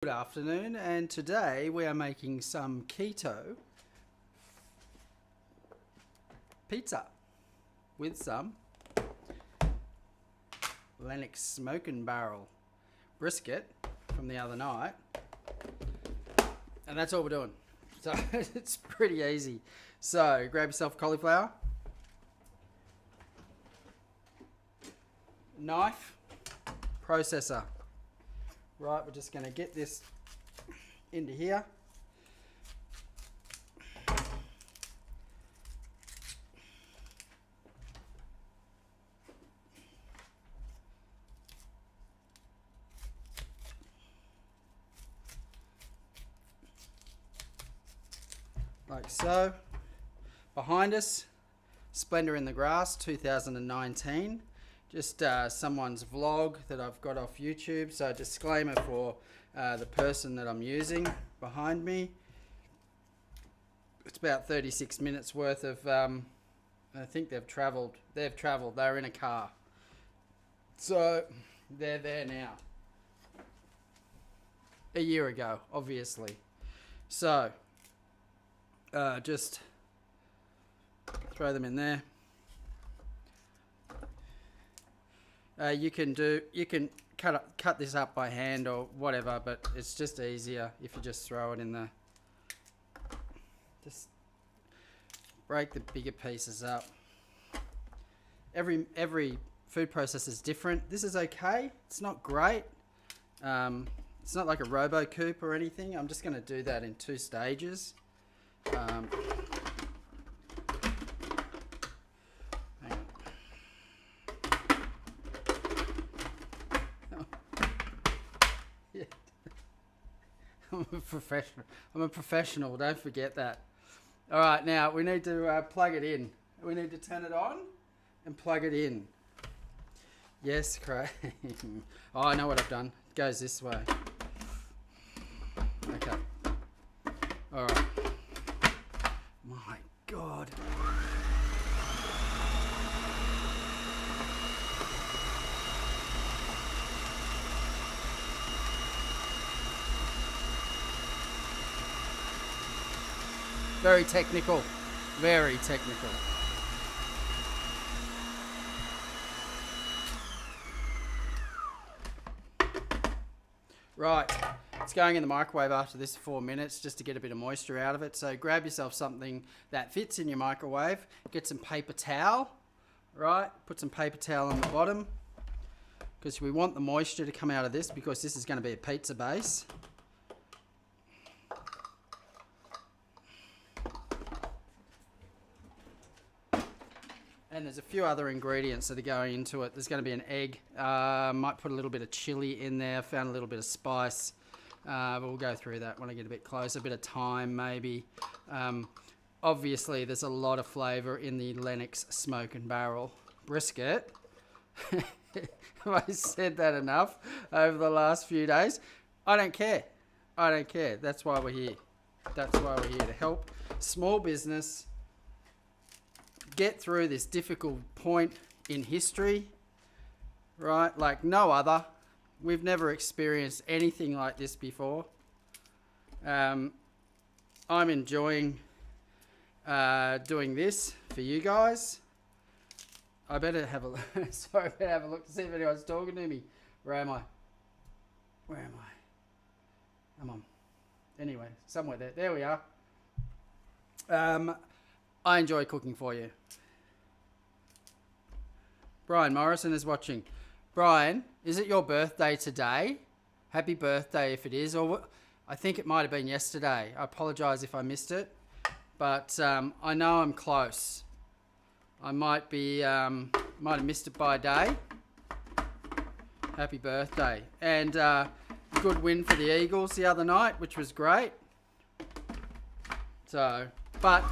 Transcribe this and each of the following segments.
Good afternoon, and today we are making some keto pizza with some Lennox Smokin barrel brisket from the other night, and that's all we're doing. So it's pretty easy. So grab yourself cauliflower, knife, processor. Right, we're just going to get this into here. Like so. Behind us, Splendor in the Grass 2019. Just someone's vlog that I've got off YouTube. So disclaimer for the person that I'm using behind me. It's about 36 minutes worth of, I think they've travelled. They're in a car. So they're there now. A year ago, obviously. So just throw them in there. You can cut this up by hand or whatever, but it's just easier if you just throw it in the. Just break the bigger pieces up. Every food processor is different. This is okay. It's not great. It's not like a Robo Coupe or anything. I'm just going to do that in 2 stages. I'm a professional. Don't forget that. All right, now we need to plug it in. We need to turn it on and plug it in. Yes, correct. Oh, I know what I've done. It goes this way. Okay. All right. My God. Very technical. Very technical. Right. It's going in the microwave after this 4 minutes just to get a bit of moisture out of it. So grab yourself something that fits in your microwave. Get some paper towel. Right. Put some paper towel on the bottom because we want the moisture to come out of this because this is going to be a pizza base. And there's a few other ingredients that are going into it. There's going to be an egg. Might put a little bit of chili in there. Found a little bit of spice. But we'll go through that when I get a bit closer. A bit of thyme maybe. Obviously, there's a lot of flavour in the Lennox Smokin barrel brisket. Have I said that enough over the last few days? I don't care. I don't care. That's why we're here. That's why we're here to help small business get through this difficult point in history, right? Like no other. We've never experienced anything like this before. I'm enjoying doing this for you guys. I better have a look. Sorry, I better have a look to see if anyone's talking to me. Where am I? Where am I? Come on. Anyway, somewhere there. There we are. I enjoy cooking for you. Brian Morrison is watching. Brian, is it your birthday today? Happy birthday if it is. Or I think it might have been yesterday. I apologise if I missed it. But I know I'm close. I might have missed it by a day. Happy birthday. And good win for the Eagles the other night, which was great. So, but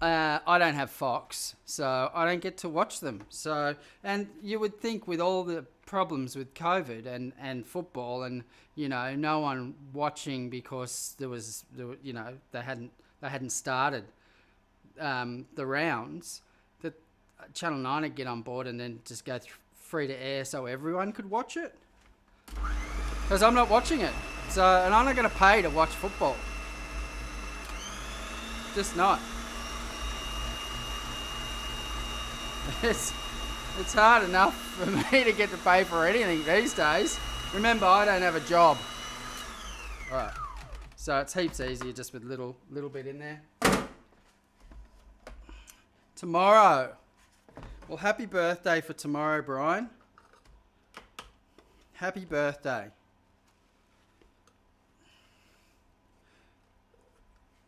I don't have Fox, so I don't get to watch them. So, and you would think with all the problems with COVID and football, and no one watching because they hadn't started the rounds, that Channel 9 would get on board and then just go free to air so everyone could watch it. Because I'm not watching it. So, and I'm not going to pay to watch football. Just not. It's hard enough for me to get to pay for anything these days. Remember, I don't have a job. Alright. So it's heaps easier just with little bit in there. Tomorrow. Well, happy birthday for tomorrow, Brian. Happy birthday.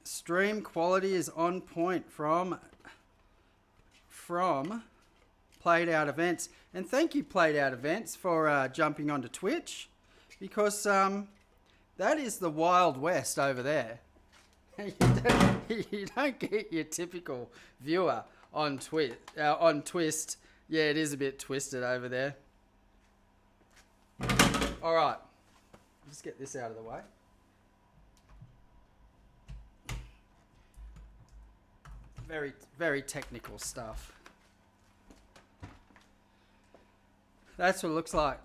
Stream quality is on point from Played Out Events. And thank you, Played Out Events, for jumping onto Twitch, because that is the Wild West over there. You don't get your typical viewer on Twist. Yeah, it is a bit twisted over there. All right, just get this out of the way. Very, very technical stuff. That's what it looks like.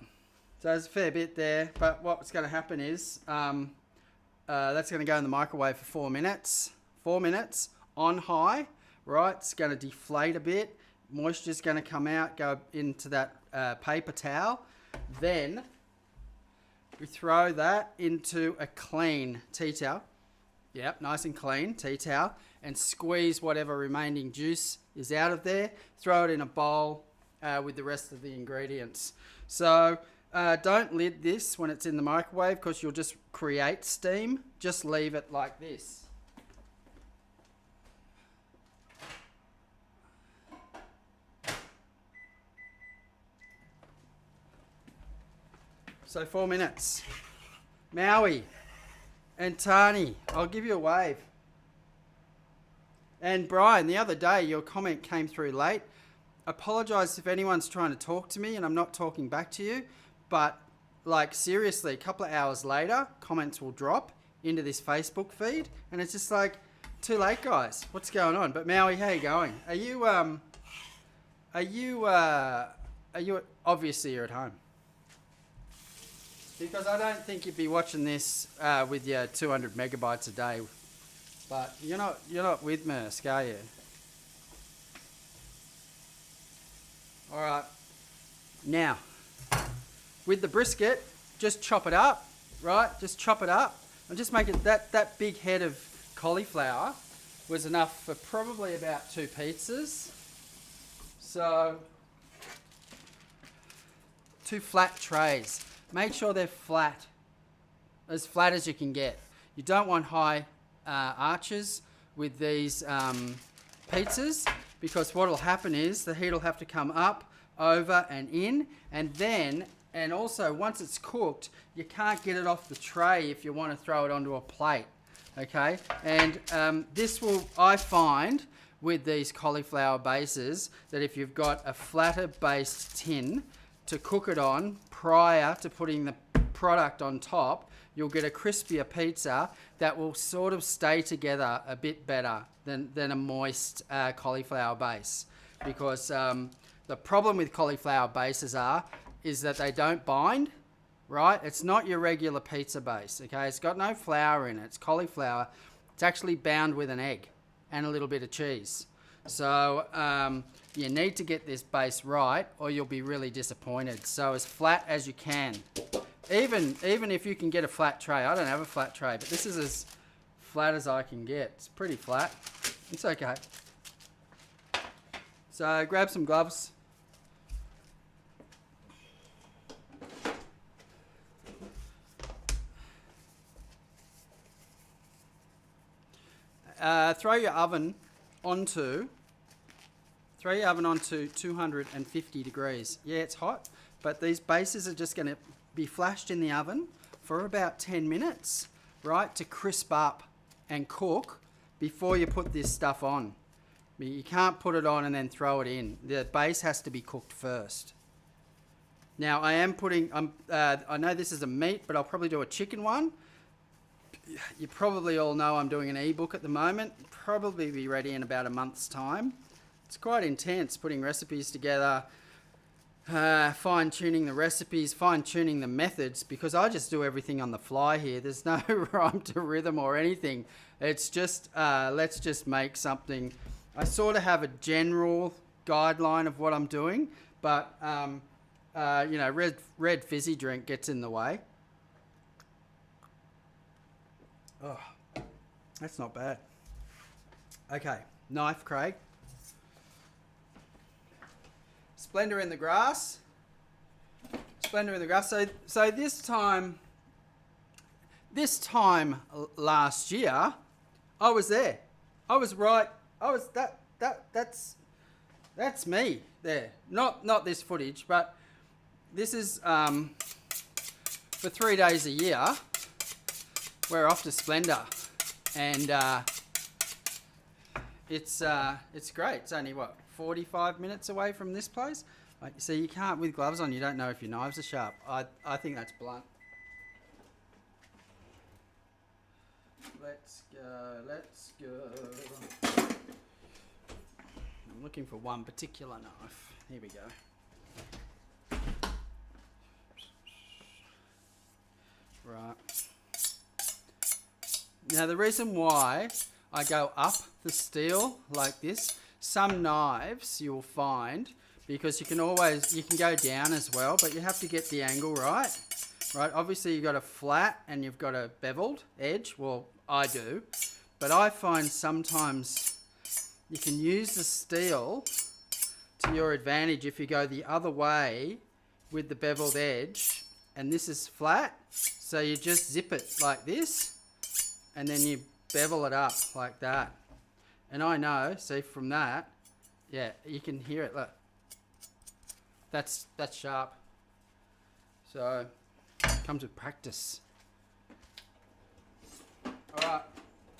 So there's a fair bit there, but what's going to happen is that's going to go in the microwave for 4 minutes. 4 minutes on high, right? It's going to deflate a bit. Moisture's going to come out, go into that paper towel. Then we throw that into a clean tea towel. Yep, nice and clean tea towel, and squeeze whatever remaining juice is out of there. Throw it in a bowl with the rest of the ingredients. So don't lid this when it's in the microwave, because you'll just create steam. Just leave it like this. So 4 minutes. Maui and Tani, I'll give you a wave. And Brian, the other day your comment came through late. Apologise if anyone's trying to talk to me and I'm not talking back to you, but like seriously, a couple of hours later, comments will drop into this Facebook feed, and it's just like, too late, guys. What's going on? But Maui, how you going? Are you obviously you're at home? Because I don't think you'd be watching this with your 200 megabytes a day. But you're not with Mersk, are you? All right. Now, with the brisket, just chop it up, right? Just chop it up and just make it that big head of cauliflower was enough for probably about 2 pizzas. So 2 flat trays. Make sure they're flat as you can get. You don't want high arches with these pizzas, because what will happen is the heat will have to come up, over and in, and also once it's cooked, you can't get it off the tray if you want to throw it onto a plate, okay? And this will, I find, with these cauliflower bases, that if you've got a flatter based tin to cook it on prior to putting the product on top, you'll get a crispier pizza that will sort of stay together a bit better than a moist cauliflower base. Because the problem with cauliflower bases is that they don't bind, right? It's not your regular pizza base, okay? It's got no flour in it. It's cauliflower. It's actually bound with an egg and a little bit of cheese. So you need to get this base right, or you'll be really disappointed. So as flat as you can. Even if you can get a flat tray. I don't have a flat tray, but this is as flat as I can get. It's pretty flat. It's okay. So grab some gloves. Throw your oven onto 250 degrees. Yeah, it's hot, but these bases are just going to be flashed in the oven for about 10 minutes, right, to crisp up and cook before you put this stuff on. You can't put it on and then throw it in. The base has to be cooked first. Now, I am putting, I know this is a meat, but I'll probably do a chicken one. You probably all know I'm doing an ebook at the moment. Probably be ready in about a month's time. It's quite intense putting recipes together, fine-tuning the recipes, fine-tuning the methods, because I just do everything on the fly here. There's no rhyme to rhythm or anything. It's just, let's just make something. I sort of have a general guideline of what I'm doing, but, red fizzy drink gets in the way. Oh, that's not bad. Okay, knife, Craig. Splendor in the grass. Splendor in the grass. So this time last year, I was there. I was right. That's me there. Not this footage, but this is for 3 days a year. We're off to Splendor, and it's great. It's only 45 minutes away from this place. So you can't, with gloves on, you don't know if your knives are sharp. I think that's blunt. Let's go. I'm looking for one particular knife. Here we go. Right. Now the reason why I go up the steel like this, some knives you'll find, because you can go down as well, but you have to get the angle right. Right, obviously you've got a flat and you've got a beveled edge. Well, I do, but I find sometimes you can use the steel to your advantage if you go the other way with the beveled edge, and this is flat, so you just zip it like this, and then you bevel it up like that. And I know, see from that, yeah, you can hear it, look. That's sharp. So, comes with practice. Alright,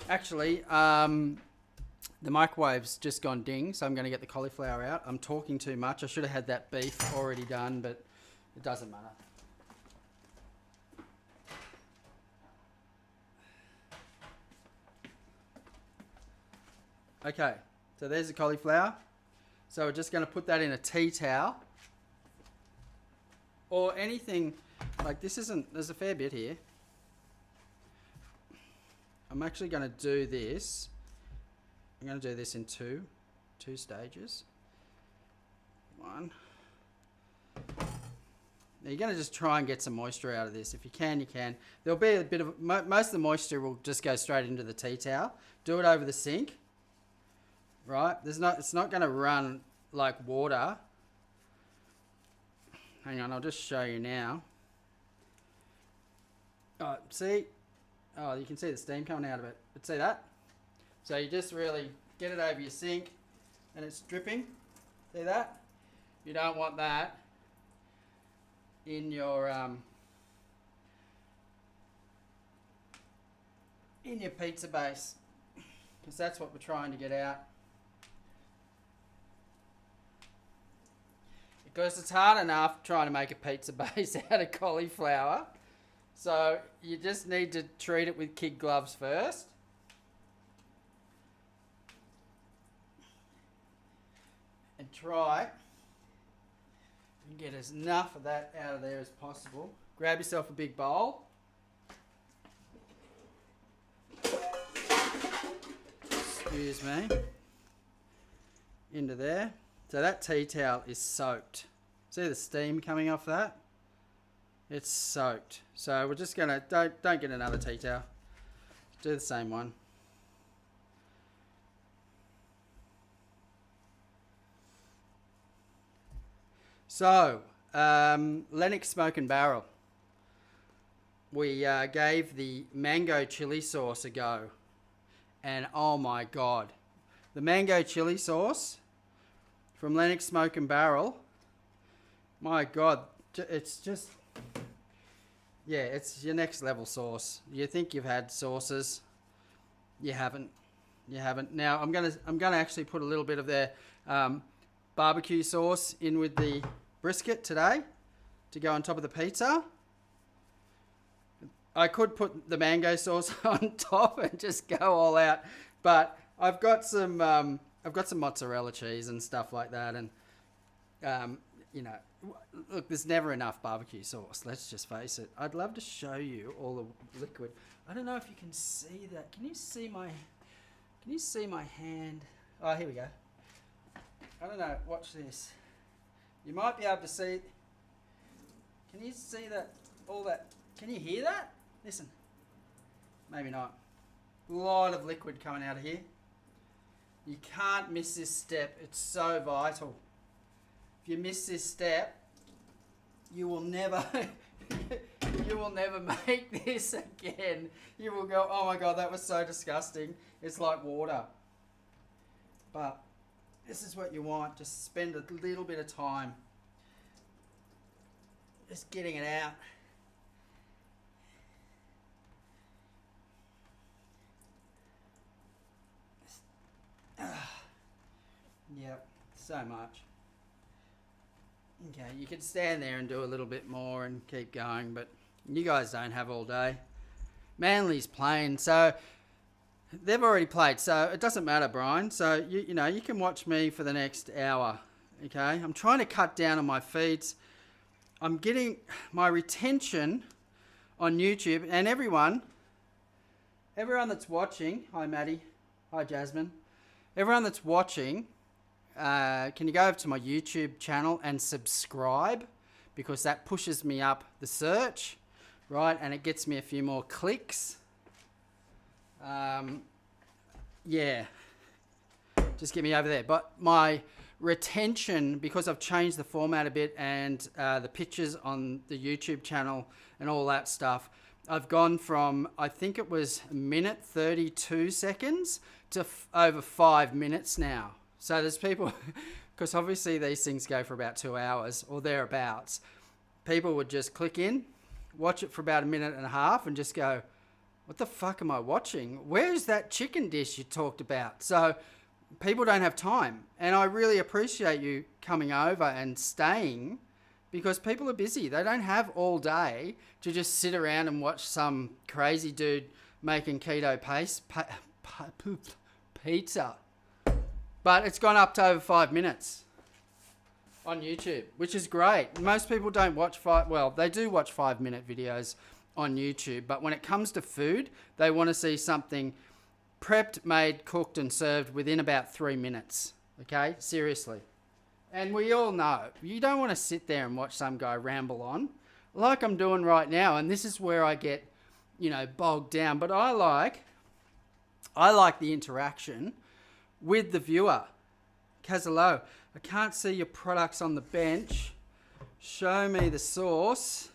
actually, the microwave's just gone ding, so I'm going to get the cauliflower out. I'm talking too much. I should have had that beef already done, but it doesn't matter. Okay, so there's the cauliflower. So we're just going to put that in a tea towel. Or anything, like this isn't, there's a fair bit here. I'm actually going to do this. I'm going to do this in two stages. One. Now you're going to just try and get some moisture out of this. If you can, you can. There'll be a bit of, most of the moisture will just go straight into the tea towel. Do it over the sink. Right? It's not going to run like water. Hang on, I'll just show you now. Oh, see? Oh, you can see the steam coming out of it. But see that? So you just really get it over your sink and it's dripping. See that? You don't want that in your pizza base, because that's what we're trying to get out. Because it's hard enough trying to make a pizza base out of cauliflower. So you just need to treat it with kid gloves first. And try and get as enough of that out of there as possible. Grab yourself a big bowl. Excuse me. Into there. So that tea towel is soaked. See the steam coming off that? It's soaked. So we're just gonna, don't get another tea towel. Do the same one. So, Lennox Smokin barrel. We gave the mango chili sauce a go. And oh my God. The mango chili sauce from Lennox Smokin barrel. My God, it's just, yeah, it's your next level sauce. You think you've had sauces, you haven't. You haven't. Now I'm gonna actually put a little bit of their barbecue sauce in with the brisket today to go on top of the pizza. I could put the mango sauce on top and just go all out, but I've got some mozzarella cheese and stuff like that, and you know, Look, there's never enough barbecue sauce. Let's just face it. I'd love to show you all the liquid. I don't know if you can see that. Can you see my hand? Oh, here we go. I don't know. Watch this. You might be able to see it. Can you see that? All that. Can you hear that? Listen. Maybe not. A lot of liquid coming out of here. You can't miss this step. It's so vital. If you miss this step, you will never make this again. You will go, oh my God, that was so disgusting. It's like water. But this is what you want. Just spend a little bit of time just getting it out. Yep, so much. Okay, you could stand there and do a little bit more and keep going, but you guys don't have all day. Manly's playing, so they've already played, so it doesn't matter, Brian. So, you know, you can watch me for the next hour, okay? I'm trying to cut down on my feeds. I'm getting my retention on YouTube, and everyone that's watching, hi Maddie, hi Jasmine, everyone that's watching, can you go over to my YouTube channel and subscribe, because that pushes me up the search, right, and it gets me a few more clicks. Yeah, just get me over there. But my retention, because I've changed the format a bit and the pictures on the YouTube channel and all that stuff, I've gone from, I think it was a minute 32 seconds to over 5 minutes now. So there's people, because obviously these things go for about 2 hours or thereabouts. People would just click in, watch it for about a minute and a half and just go, what the fuck am I watching? Where's that chicken dish you talked about? So people don't have time. And I really appreciate you coming over and staying, because people are busy. They don't have all day to just sit around and watch some crazy dude making keto pizza. But it's gone up to over 5 minutes on YouTube, which is great. Most people don't watch they do watch 5-minute videos on YouTube, but when it comes to food, they want to see something prepped, made, cooked, and served within about 3 minutes. Okay? Seriously. And we all know, you don't want to sit there and watch some guy ramble on like I'm doing right now, and this is where I get, bogged down. But I like the interaction with the viewer. Kazalo, I can't see your products on the bench. Show me the sauce.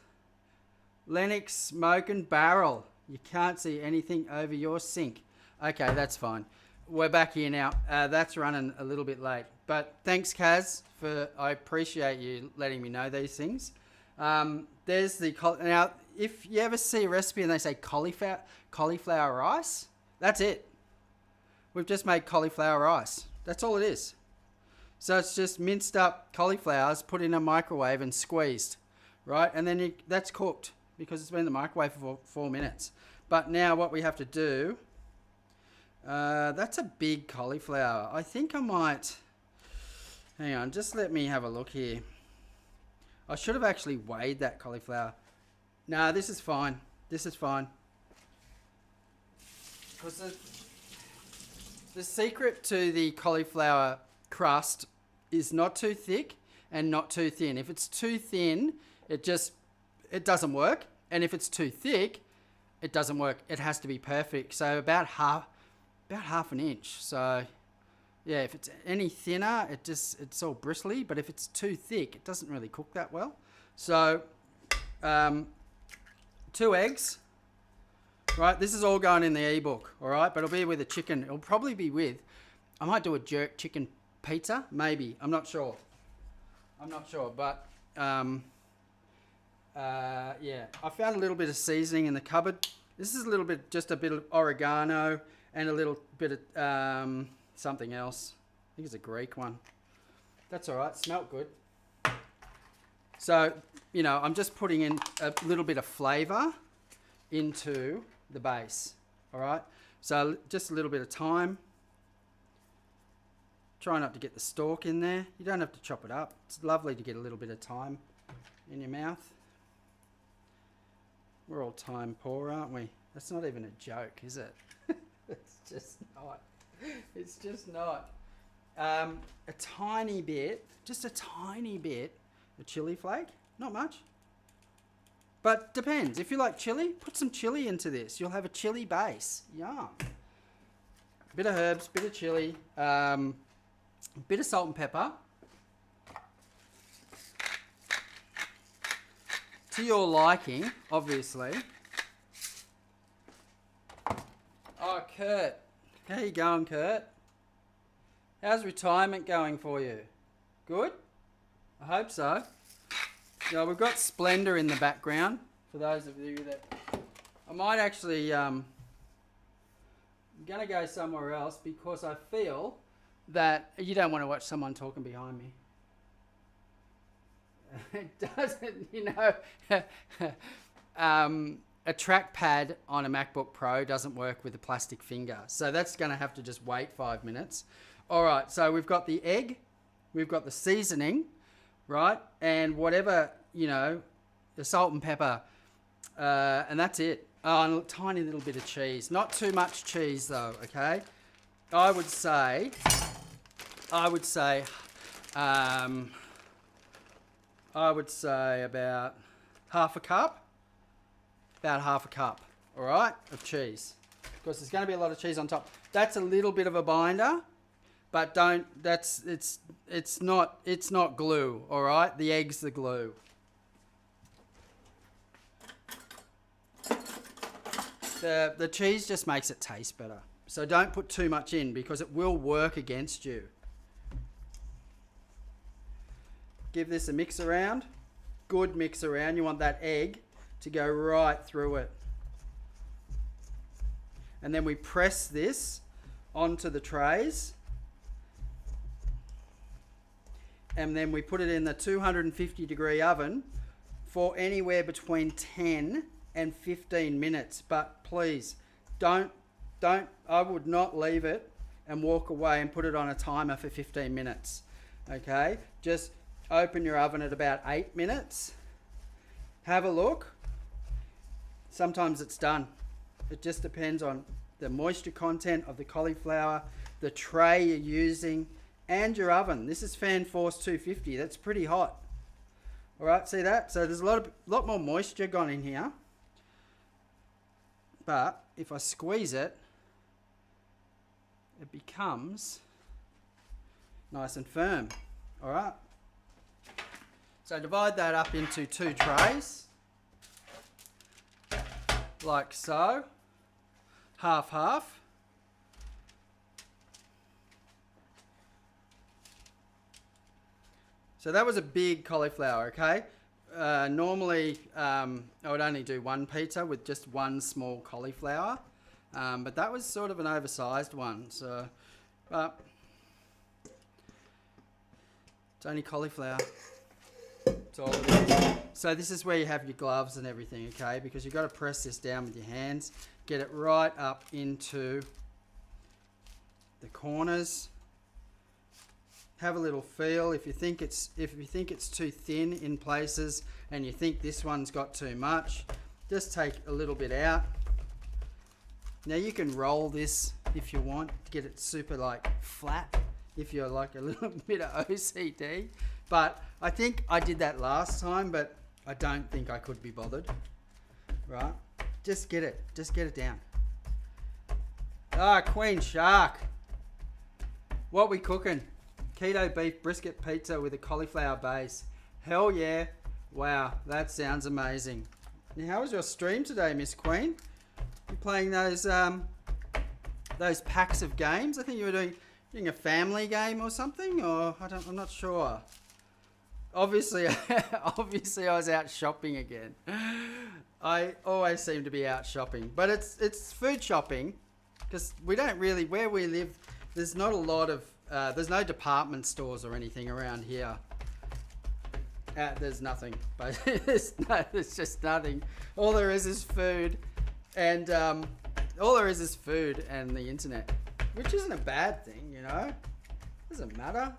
Lennox Smokin barrel. You can't see anything over your sink. Okay, that's fine. We're back here now. That's running a little bit late. But thanks, Kaz, I appreciate you letting me know these things. There's now, if you ever see a recipe and they say cauliflower rice, that's it. We've just made cauliflower rice. That's all it is. So it's just minced up cauliflowers, put in a microwave and squeezed, right? And then that's cooked because it's been in the microwave for 4 minutes. But now what we have to do, that's a big cauliflower. I think I might, hang on, just let me have a look here. I should have actually weighed that cauliflower. No, this is fine. This is fine. Because the secret to the cauliflower crust is not too thick and not too thin. If it's too thin, it doesn't work. And if it's too thick, it doesn't work. It has to be perfect. So about half an inch. So yeah, if it's any thinner, it's all bristly. But if it's too thick, it doesn't really cook that well. So 2 eggs. Right, this is all going in the ebook, all right? But it'll be with a chicken. It'll probably be with, I might do a jerk chicken pizza, maybe. I'm not sure. But yeah, I found a little bit of seasoning in the cupboard. This is just a bit of oregano and a little bit of something else. I think it's a Greek one. That's all right. Smelt good. So, I'm just putting in a little bit of flavor into the base. All right. So just a little bit of thyme. Try not to get the stalk in there. You don't have to chop it up. It's lovely to get a little bit of thyme in your mouth. We're all time poor, aren't we? That's not even a joke, is it? It's just not. It's just not. A tiny bit, just a tiny bit of chili flake. Not much. But depends. If you like chili, put some chili into this. You'll have a chili base. Yum. Bit of herbs, bit of chili, bit of salt and pepper. To your liking, obviously. Oh, Kurt. How you going, Kurt? How's retirement going for you? Good? I hope so. Yeah, we've got Splendor in the background. For those of you that... I might actually... I'm going to go somewhere else because I feel that you don't want to watch someone talking behind me. It doesn't, you know, a trackpad on a MacBook Pro doesn't work with a plastic finger. So that's going to have to just wait 5 minutes. All right, so we've got the egg, we've got the seasoning, right? And whatever, you know, the salt and pepper, and that's it. Oh, and a tiny little bit of cheese. Not too much cheese though, okay? I would say about half a cup, all right, of cheese. Because there's going to be a lot of cheese on top. That's a little bit of a binder, but it's not glue, all right? The egg's the glue. The cheese just makes it taste better. So don't put too much in because it will work against you. Give this a mix around. Good mix around. You want that egg to go right through it. And then we press this onto the trays. And then we put it in the 250 degree oven for anywhere between 10 and 15 minutes. But please, I would not leave it and walk away and put it on a timer for 15 minutes. Okay? Just open your oven at about 8 minutes. Have a look. Sometimes it's done. It just depends on the moisture content of the cauliflower, the tray you're using, and your oven. This is Fan Force 250. That's pretty hot. All right, see that? So there's a lot more moisture gone in here. But if I squeeze it, it becomes nice and firm. All right. So divide that up into 2 trays, like so, half. So that was a big cauliflower, okay? Normally, I would only do 1 pizza with just 1 small cauliflower, but that was sort of an oversized one. So, it's only cauliflower. That's all it is. So this is where you have your gloves and everything, okay? Because you've got to press this down with your hands, get it right up into the corners. Have a little feel. If you think it's too thin in places and you think this one's got too much, just take a little bit out. Now you can roll this if you want to get it super like flat if you're like a little bit of OCD. But I think I did that last time, but I don't think I could be bothered. Right? Just get it down. Ah, Queen Shark. What we cooking? Keto beef brisket pizza with a cauliflower base. Hell yeah. Wow, that sounds amazing. Now, how was your stream today, Miss Queen? You playing those packs of games? I think you were doing a family game or something, or I'm not sure. Obviously I was out shopping again. I always seem to be out shopping, but it's food shopping because we don't really, where we live, there's not a lot of there's no department stores or anything around here. There's nothing, but there's just nothing. All there is food, and the internet, which isn't a bad thing, you know. Doesn't matter.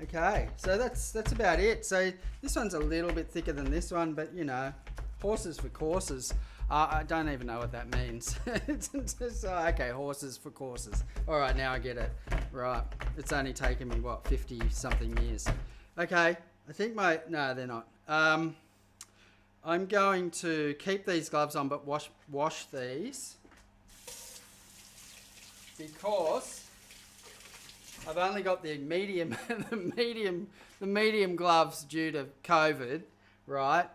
Okay, so that's about it. So this one's a little bit thicker than this one, but you know, horses for courses. I don't even know what that means. It's just, okay, horses for courses. All right, now I get it. Right, it's only taken me what 50 something years. Okay, I think no, they're not. I'm going to keep these gloves on, but wash these because I've only got the medium the medium gloves due to COVID, right?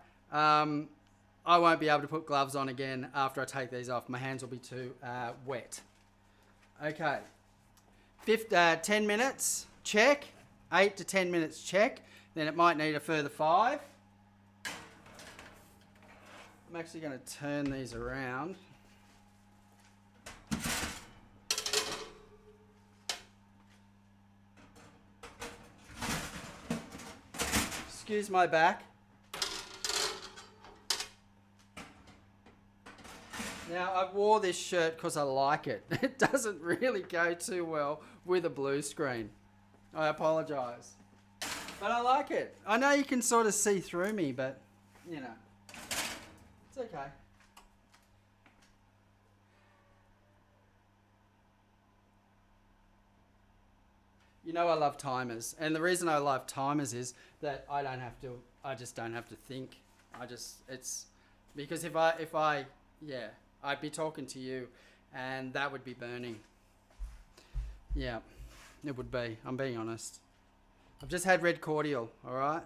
I won't be able to put gloves on again after I take these off. My hands will be too wet. Okay, 10 minutes, check. 8 to 10 minutes, check. Then it might need a further 5. I'm actually going to turn these around. Excuse my back. Now, I wore this shirt because I like it. It doesn't really go too well with a blue screen. I apologise. But I like it. I know you can sort of see through me, but, you know, it's okay. You know I love timers, and the reason I love timers is that I just don't have to think. It's because if I I'd be talking to you and that would be burning. Yeah, it would be. I'm being honest. I've just had red cordial, all right?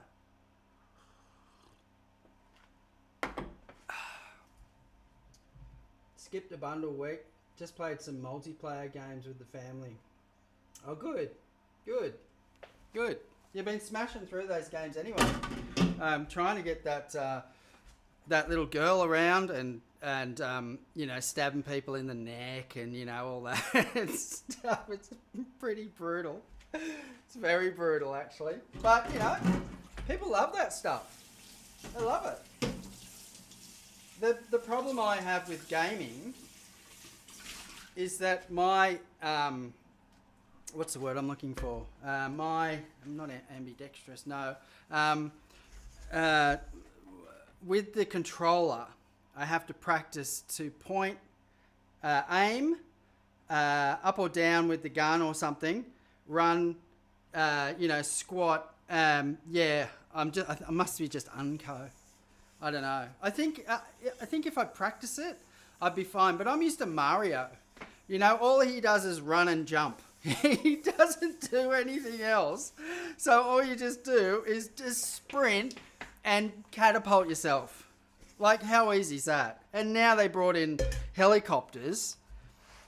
Skipped a bundle week. Just played some multiplayer games with the family. Oh, good. You've been smashing through those games anyway. Trying to get that little girl around and you know, stabbing people in the neck and, you know, all that stuff. It's pretty brutal. It's very brutal, actually. But, you know, people love that stuff. They love it. The problem I have with gaming is that my... what's the word I'm looking for? I'm not ambidextrous, no. With the controller, I have to practice to point, aim, up or down with the gun or something, run, you know, squat. Yeah, I must be just unco. I don't know. I think if I practice it, I'd be fine. But I'm used to Mario. You know, all he does is run and jump. He doesn't do anything else. So all you just do is just sprint and catapult yourself. Like, how easy is that? And now they brought in helicopters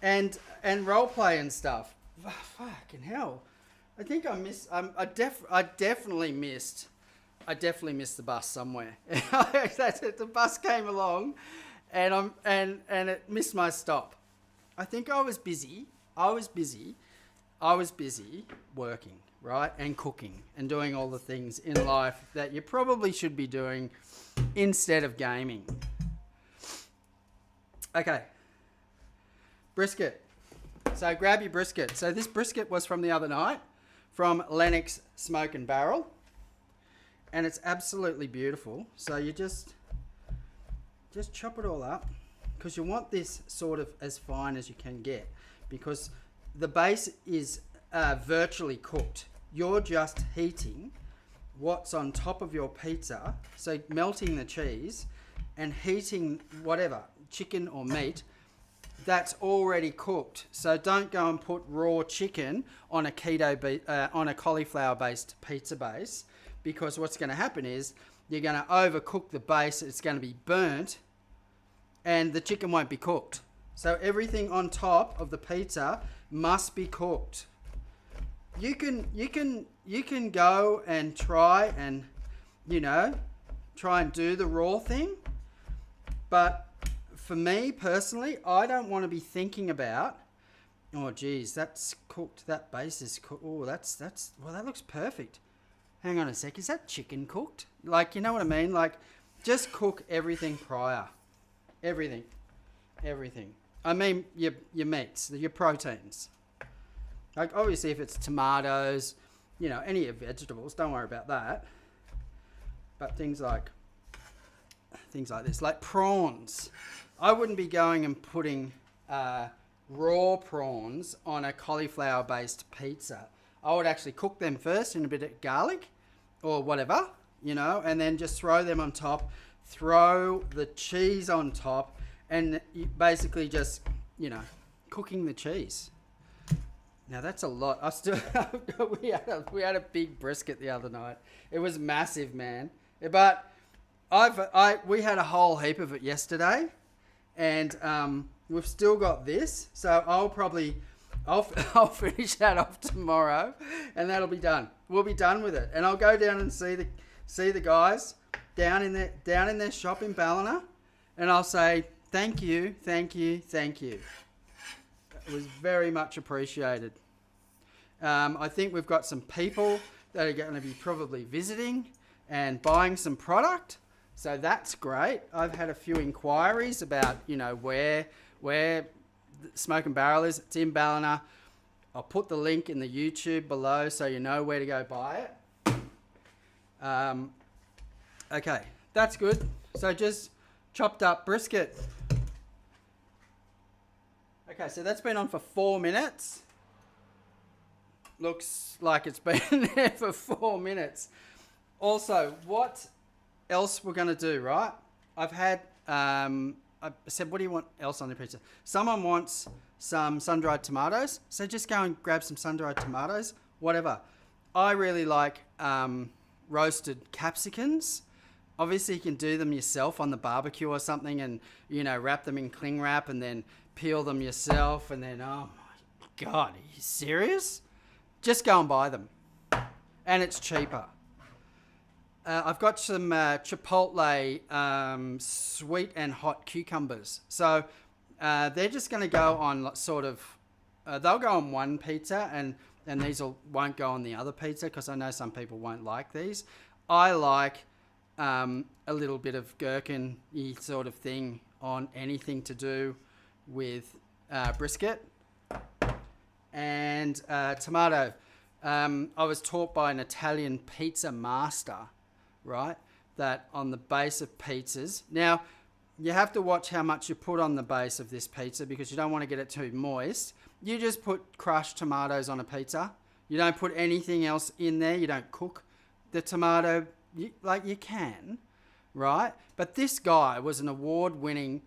and role play and stuff. Fucking hell. I think I definitely missed the bus somewhere. That's it. The bus came along and it missed my stop. I think I was busy working, right? And cooking and doing all the things in life that you probably should be doing instead of gaming. Okay. Brisket. So grab your brisket. So this brisket was from the other night from Lennox Smokin barrel. And it's absolutely beautiful. So you just chop it all up because you want this sort of as fine as you can get because the base is virtually cooked. You're just heating what's on top of your pizza, so melting the cheese and heating whatever, chicken or meat, that's already cooked. So don't go and put raw chicken on a keto, on a cauliflower based pizza base, because what's going to happen is you're going to overcook the base, it's going to be burnt, and the chicken won't be cooked. So everything on top of the pizza must be cooked. You can go and try and, you know, try and do the raw thing. But for me personally, I don't want to be thinking about, oh geez, that's cooked, that base is cooked. Oh, well, that looks perfect. Hang on a sec, is that chicken cooked? Like, you know what I mean? Like, just cook everything prior. Everything. I mean your meats, your proteins. Like obviously if it's tomatoes, any of vegetables, don't worry about that. But things like this, like prawns. I wouldn't be going and putting raw prawns on a cauliflower based pizza. I would actually cook them first in a bit of garlic or whatever, and then just throw them on top, throw the cheese on top, and basically just, cooking the cheese. Now that's a lot. We had a big brisket the other night. It was massive, man. But we had a whole heap of it yesterday, and we've still got this. So I'll finish that off tomorrow, and that'll be done. We'll be done with it, and I'll go down and see the guys down in their shop in Ballina, and I'll say thank you. It was very much appreciated. I think we've got some people that are going to be probably visiting and buying some product. So that's great. I've had a few inquiries about, where Smoke and Barrel is. It's in Ballina. I'll put the link in the YouTube below so you know where to go buy it. Okay, that's good. So just chopped up brisket. Okay, so that's been on for 4 minutes. Looks like it's been there for 4 minutes. Also, what else we're going to do, right? I've had, I said, what do you want else on the pizza? Someone wants some sun-dried tomatoes. So just go and grab some sun-dried tomatoes, whatever. I really like roasted capsicums. Obviously, you can do them yourself on the barbecue or something and, wrap them in cling wrap and then peel them yourself. And then, oh my God, are you serious? Just go and buy them. And it's cheaper. I've got some Chipotle sweet and hot cucumbers. So they're just going to go on sort of, they'll go on one pizza and these won't go on the other pizza because I know some people won't like these. I like a little bit of gherkin-y sort of thing on anything to do with brisket. And tomato. I was taught by an Italian pizza master, right, that on the base of pizzas. Now, you have to watch how much you put on the base of this pizza because you don't want to get it too moist. You just put crushed tomatoes on a pizza. You don't put anything else in there. You don't cook the tomato like you can, right? But this guy was an award-winning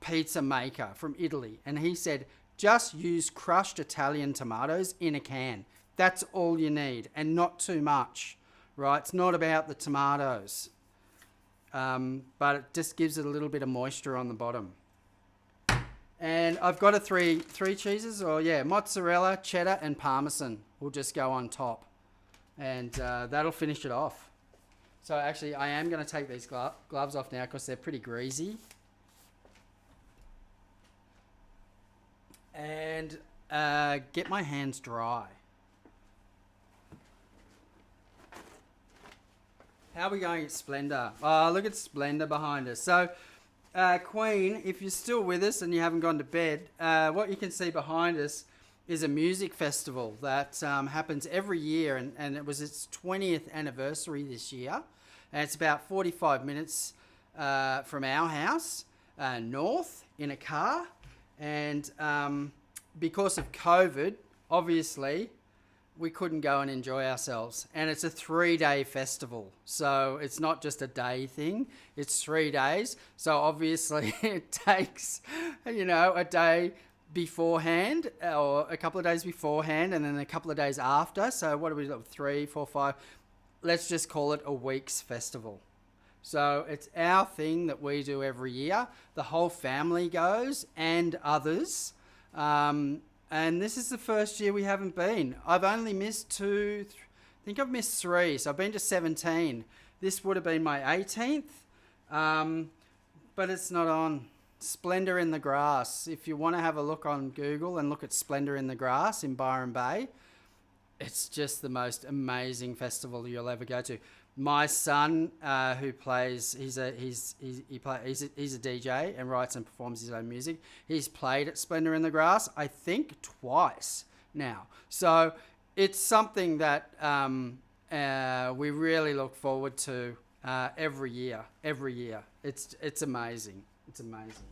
pizza maker from Italy, and he said, just use crushed Italian tomatoes in a can. That's all you need, and not too much, right? It's not about the tomatoes, but it just gives it a little bit of moisture on the bottom. And I've got three cheeses, mozzarella, cheddar, and parmesan will just go on top, and that'll finish it off. So actually, I am going to take these gloves off now because they're pretty greasy. And get my hands dry. How are we going at Splendor? Oh, look at Splendor behind us. So, Queen, if you're still with us and you haven't gone to bed, what you can see behind us is a music festival that happens every year, and it was its 20th anniversary this year. And it's about 45 minutes from our house, north, in a car. And because of COVID, obviously, we couldn't go and enjoy ourselves. And it's a 3-day festival. So it's not just a day thing. It's 3 days. So obviously it takes, a day beforehand or a couple of days beforehand and then a couple of days after. So what do we do? 3, 4, 5. Let's just call it a week's festival. So it's our thing that we do every year. The whole family goes and others. And this is the first year we haven't been. I've only missed 2, I think I've missed 3. So I've been to 17. This would have been my 18th. But it's not on. Splendor in the Grass. If you want to have a look on Google and look at Splendor in the Grass in Byron Bay, it's just the most amazing festival you'll ever go to. My son, who plays, he's a DJ and writes and performs his own music. He's played at Splendor in the Grass, I think, twice now. So it's something that we really look forward to every year. Every year, it's amazing. It's amazing.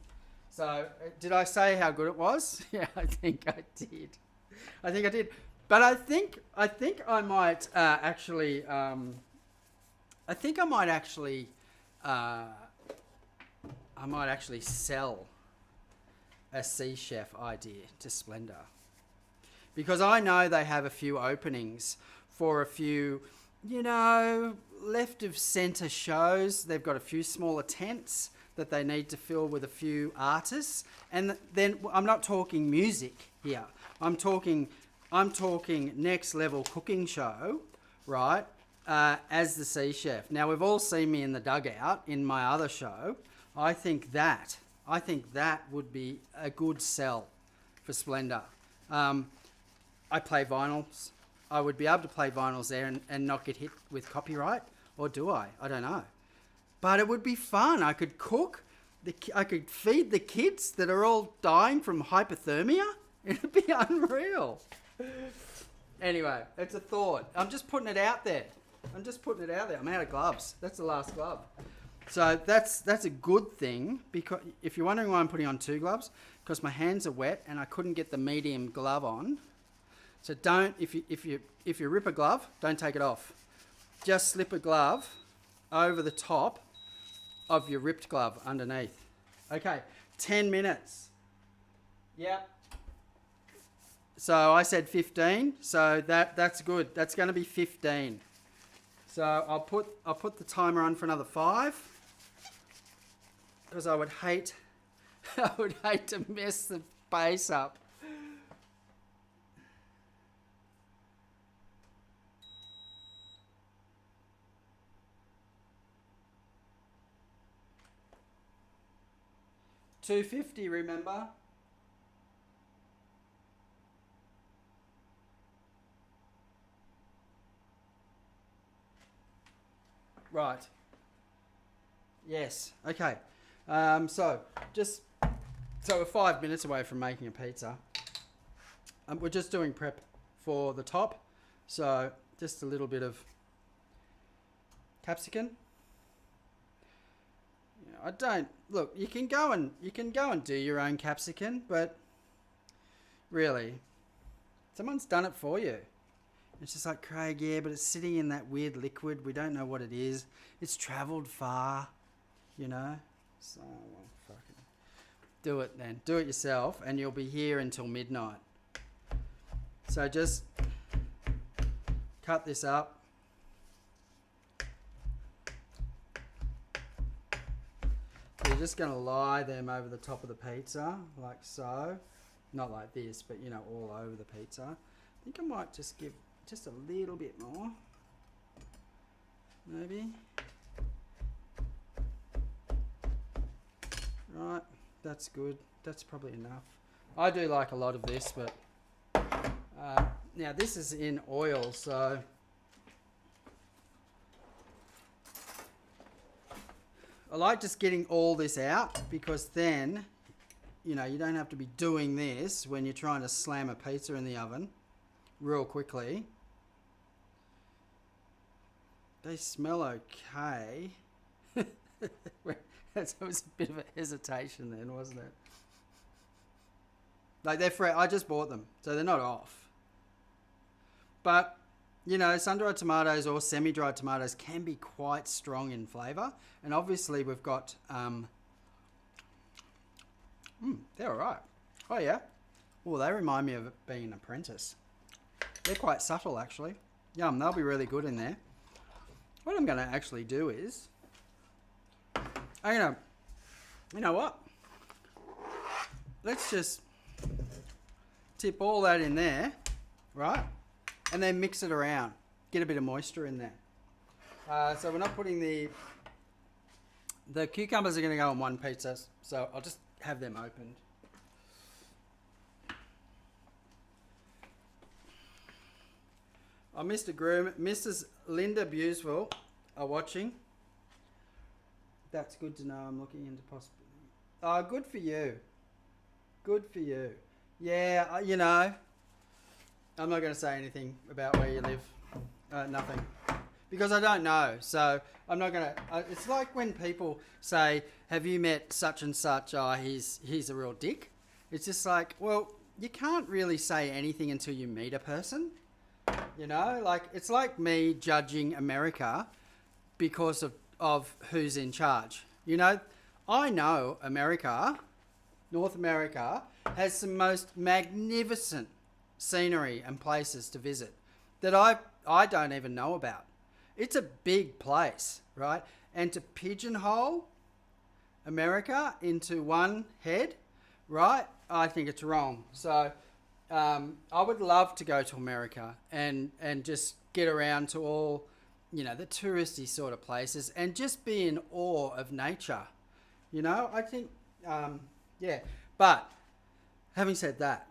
So did I say how good it was? Yeah, I think I did. I think I did. But I think I might actually. I think I might actually sell a Sea Chef idea to Splendor, because I know they have a few openings for a few, left of centre shows. They've got a few smaller tents that they need to fill with a few artists, and then I'm not talking music here. I'm talking next level cooking show, right? As the Sea Chef. Now, we've all seen me in the dugout in my other show. I think that would be a good sell for Splendor. I play vinyls. I would be able to play vinyls there and not get hit with copyright, or do I? I don't know. But it would be fun. I could cook. I could feed the kids that are all dying from hypothermia. It'd be unreal. Anyway, it's a thought. I'm just putting it out there. I'm out of gloves. That's the last glove. So that's a good thing, because if you're wondering why I'm putting on 2 gloves, because my hands are wet and I couldn't get the medium glove on. So don't, if you rip a glove, don't take it off. Just slip a glove over the top of your ripped glove underneath. Okay, 10 minutes. Yep. So I said 15, so that's good. That's going to be 15. So I'll put the timer on for another 5, because I would hate to mess the pace up. $2.50, remember? Right. Yes. Okay. So we're 5 minutes away from making a pizza. We're just doing prep for the top. So just a little bit of capsicum. Look. You can go and do your own capsicum, but really, someone's done it for you. It's just like, Craig, yeah, but it's sitting in that weird liquid. We don't know what it is. It's travelled far, So, well, fucking do it then. Do it yourself, and you'll be here until midnight. So just cut this up. You're just going to lie them over the top of the pizza, like so. Not like this, but, all over the pizza. I think I might just give just a little bit more, maybe. Right, that's good. That's probably enough. I do like a lot of this, but now this is in oil, so I like just getting all this out, because then, you don't have to be doing this when you're trying to slam a pizza in the oven real quickly. They smell okay. That was a bit of a hesitation then, wasn't it? Like, they're fresh. I just bought them, so they're not off. But, sun-dried tomatoes or semi-dried tomatoes can be quite strong in flavour. And obviously we've got... they're all right. Oh, yeah. Oh, they remind me of being an apprentice. They're quite subtle, actually. Yum, they'll be really good in there. What I'm going to actually do is... you know what? Let's just tip all that in there, right? And then mix it around. Get a bit of moisture in there. So we're not putting the cucumbers are going to go on one pizza, so I'll just have them opened. Oh, Mr. Groom, Mrs. Linda Bewsville are watching. That's good to know. I'm looking into possibility. Oh, good for you. Good for you. Yeah, you know, I'm not going to say anything about where you live. Nothing. Because I don't know. So I'm not going to... it's like when people say, have you met such and such? Oh, he's a real dick. It's just like, well, you can't really say anything until you meet a person. You know, like it's like me judging America because of who's in charge. You know, I know America, North America, has some most magnificent scenery and places to visit that I don't even know about. It's a big place, right? And to pigeonhole America into one head, right? I think it's wrong. So I would love to go to America and just get around to all, you know, the touristy sort of places and just be in awe of nature. You know, I think, yeah. But having said that,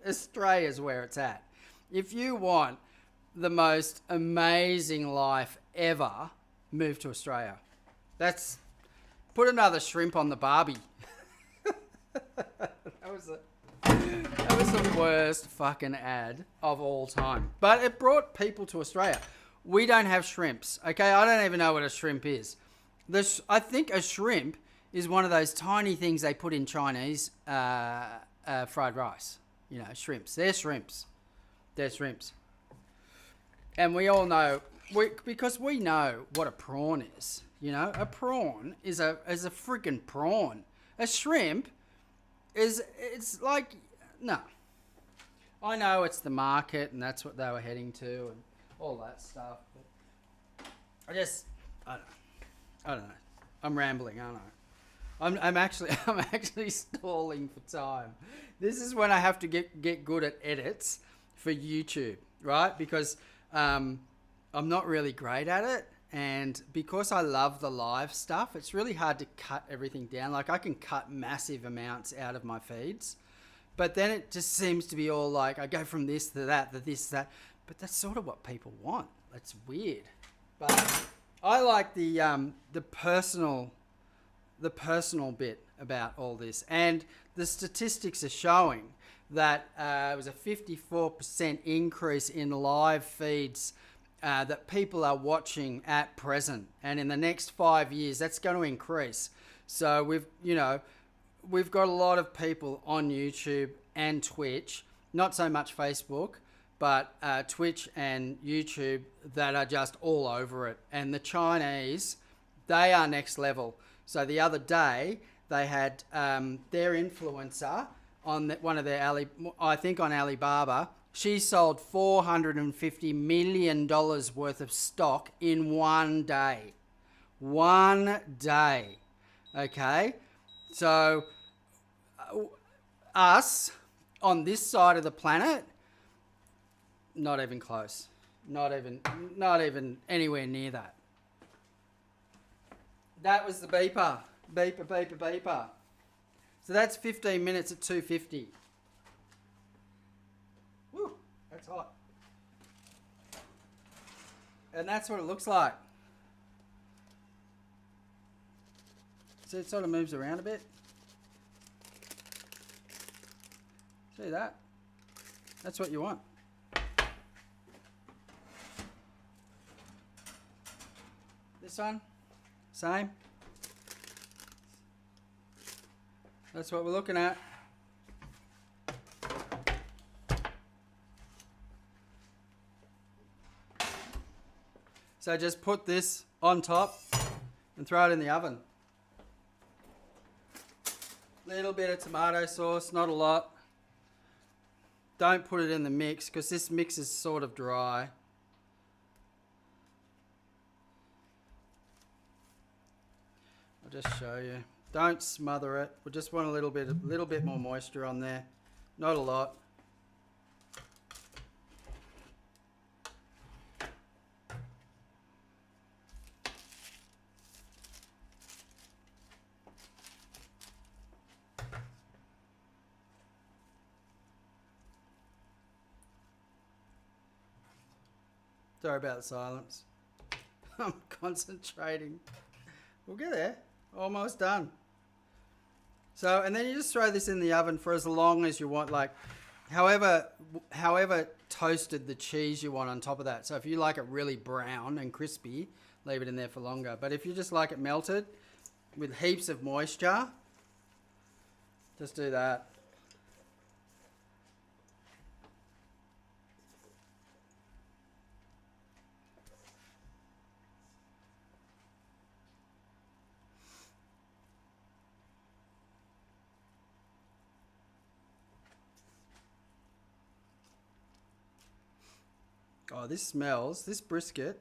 Australia's where it's at. If you want the most amazing life ever, move to Australia. That's, put another shrimp on the barbie. That was the worst fucking ad of all time. But it brought people to Australia. We don't have shrimps, okay? I don't even know what a shrimp is. I think a shrimp is one of those tiny things they put in Chinese fried rice. You know, shrimps. They're shrimps. They're shrimps. And we all know, because we know what a prawn is. You know, a prawn is a freaking prawn. A shrimp it's like, no. I know it's the market and that's what they were heading to and all that stuff. But I don't know. I'm rambling, aren't I? I'm actually stalling for time. This is when I have to get good at edits for YouTube, right? Because I'm not really great at it. And because I love the live stuff, it's really hard to cut everything down. Like I can cut massive amounts out of my feeds, but then it just seems to be all like, I go from this to that, to this, to that. But that's sort of what people want. That's weird. But I like the personal bit about all this. And the statistics are showing that it was a 54% increase in live feeds that people are watching at present, and in the next 5 years that's going to increase. So we've got a lot of people on YouTube and Twitch, not so much Facebook, but Twitch and YouTube that are just all over it. And the Chinese, they are next level. So the other day they had their influencer on one of their I think on Alibaba. She sold $450 million worth of stock in one day. One day. Okay? So, us, on this side of the planet, not even close. Not even anywhere near that. That was the beeper. Beeper, beeper, beeper. So that's 15 minutes at 250. It's hot. And that's what it looks like. See, it sort of moves around a bit. See that? That's what you want. This one, same. That's what we're looking at. So just put this on top and throw it in the oven. Little bit of tomato sauce, not a lot. Don't put it in the mix because this mix is sort of dry. I'll just show you. Don't smother it. We just want a little bit more moisture on there. Not a lot. Sorry about the silence. I'm concentrating. We'll get there. Almost done. So, and then you just throw this in the oven for as long as you want, like however toasted the cheese you want on top of that. So if you like it really brown and crispy, leave it in there for longer. But if you just like it melted with heaps of moisture, just do that. Oh, this brisket.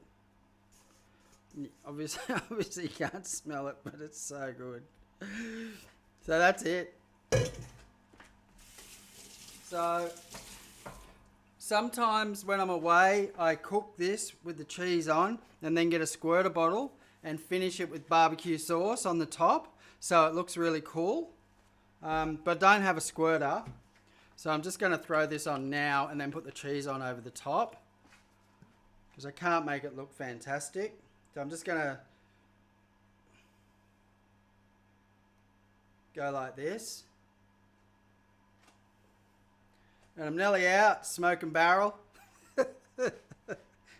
Obviously you can't smell it, but it's so good. So that's it. So sometimes when I'm away, I cook this with the cheese on and then get a squirter bottle and finish it with barbecue sauce on the top. So it looks really cool. But don't have a squirter. So I'm just going to throw this on now and then put the cheese on over the top, because I can't make it look fantastic. So I'm just going to go like this. And I'm nearly out, smoking barrel.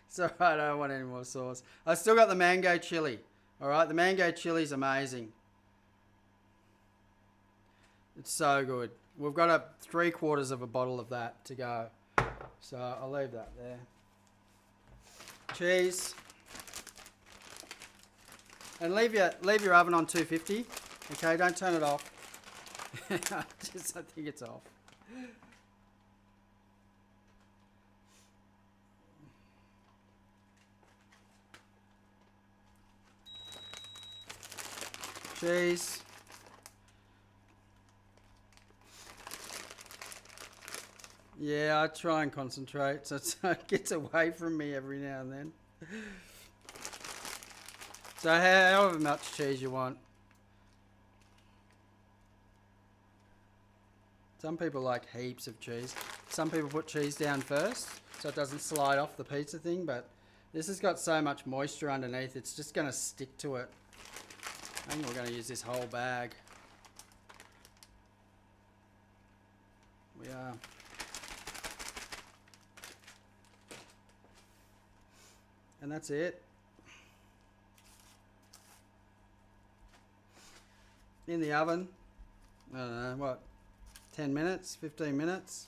So I don't want any more sauce. I still got the mango chili. All right, the mango chili is amazing. It's so good. We've got 3/4 of a bottle of that to go. So I'll leave that there. Cheese. And leave your oven on 250. Okay, don't turn it off. I think it's off. Cheese. Yeah, I try and concentrate so it gets away from me every now and then. So however much cheese you want. Some people like heaps of cheese. Some people put cheese down first so it doesn't slide off the pizza thing, but this has got so much moisture underneath, it's just going to stick to it. I think we're going to use this whole bag. We are. And that's it. In the oven, I don't know, what, 10 minutes, 15 minutes.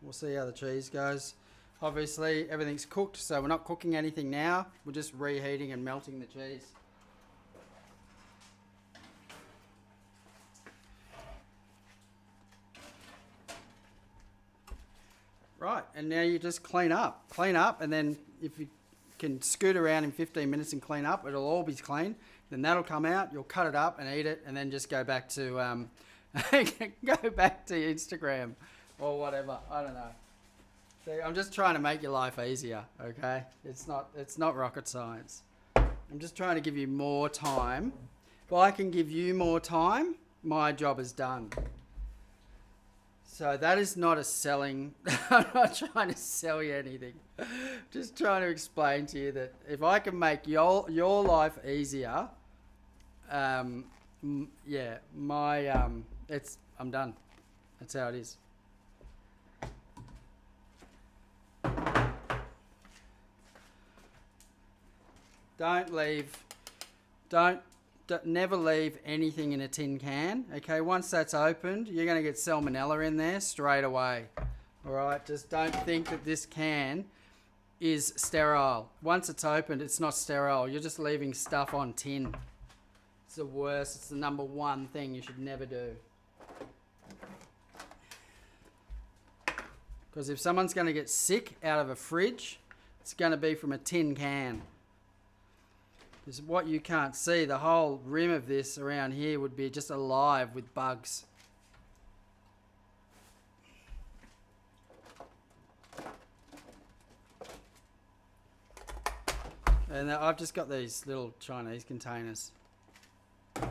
We'll see how the cheese goes. Obviously, everything's cooked, so we're not cooking anything now. We're just reheating and melting the cheese. Right, and now you just clean up, and then if you can scoot around in 15 minutes and clean up, it'll all be clean. Then that'll come out, you'll cut it up and eat it, and then just go back to go back to Instagram or whatever. I don't know. See, I'm just trying to make your life easier, okay? It's not rocket science. I'm just trying to give you more time. If I can give you more time, my job is done. So that is not a selling. I'm not trying to sell you anything. Just trying to explain to you that if I can make your life easier, yeah, I'm done. That's how it is. Never leave anything in a tin can. Okay, once that's opened, you're going to get salmonella in there straight away. All right, just don't think that this can is sterile. Once it's opened, it's not sterile. You're just leaving stuff on tin. It's the worst. It's the number one thing you should never do. Because if someone's going to get sick out of a fridge, it's going to be from a tin can. Because what you can't see, the whole rim of this around here would be just alive with bugs. And I've just got these little Chinese containers. Oh,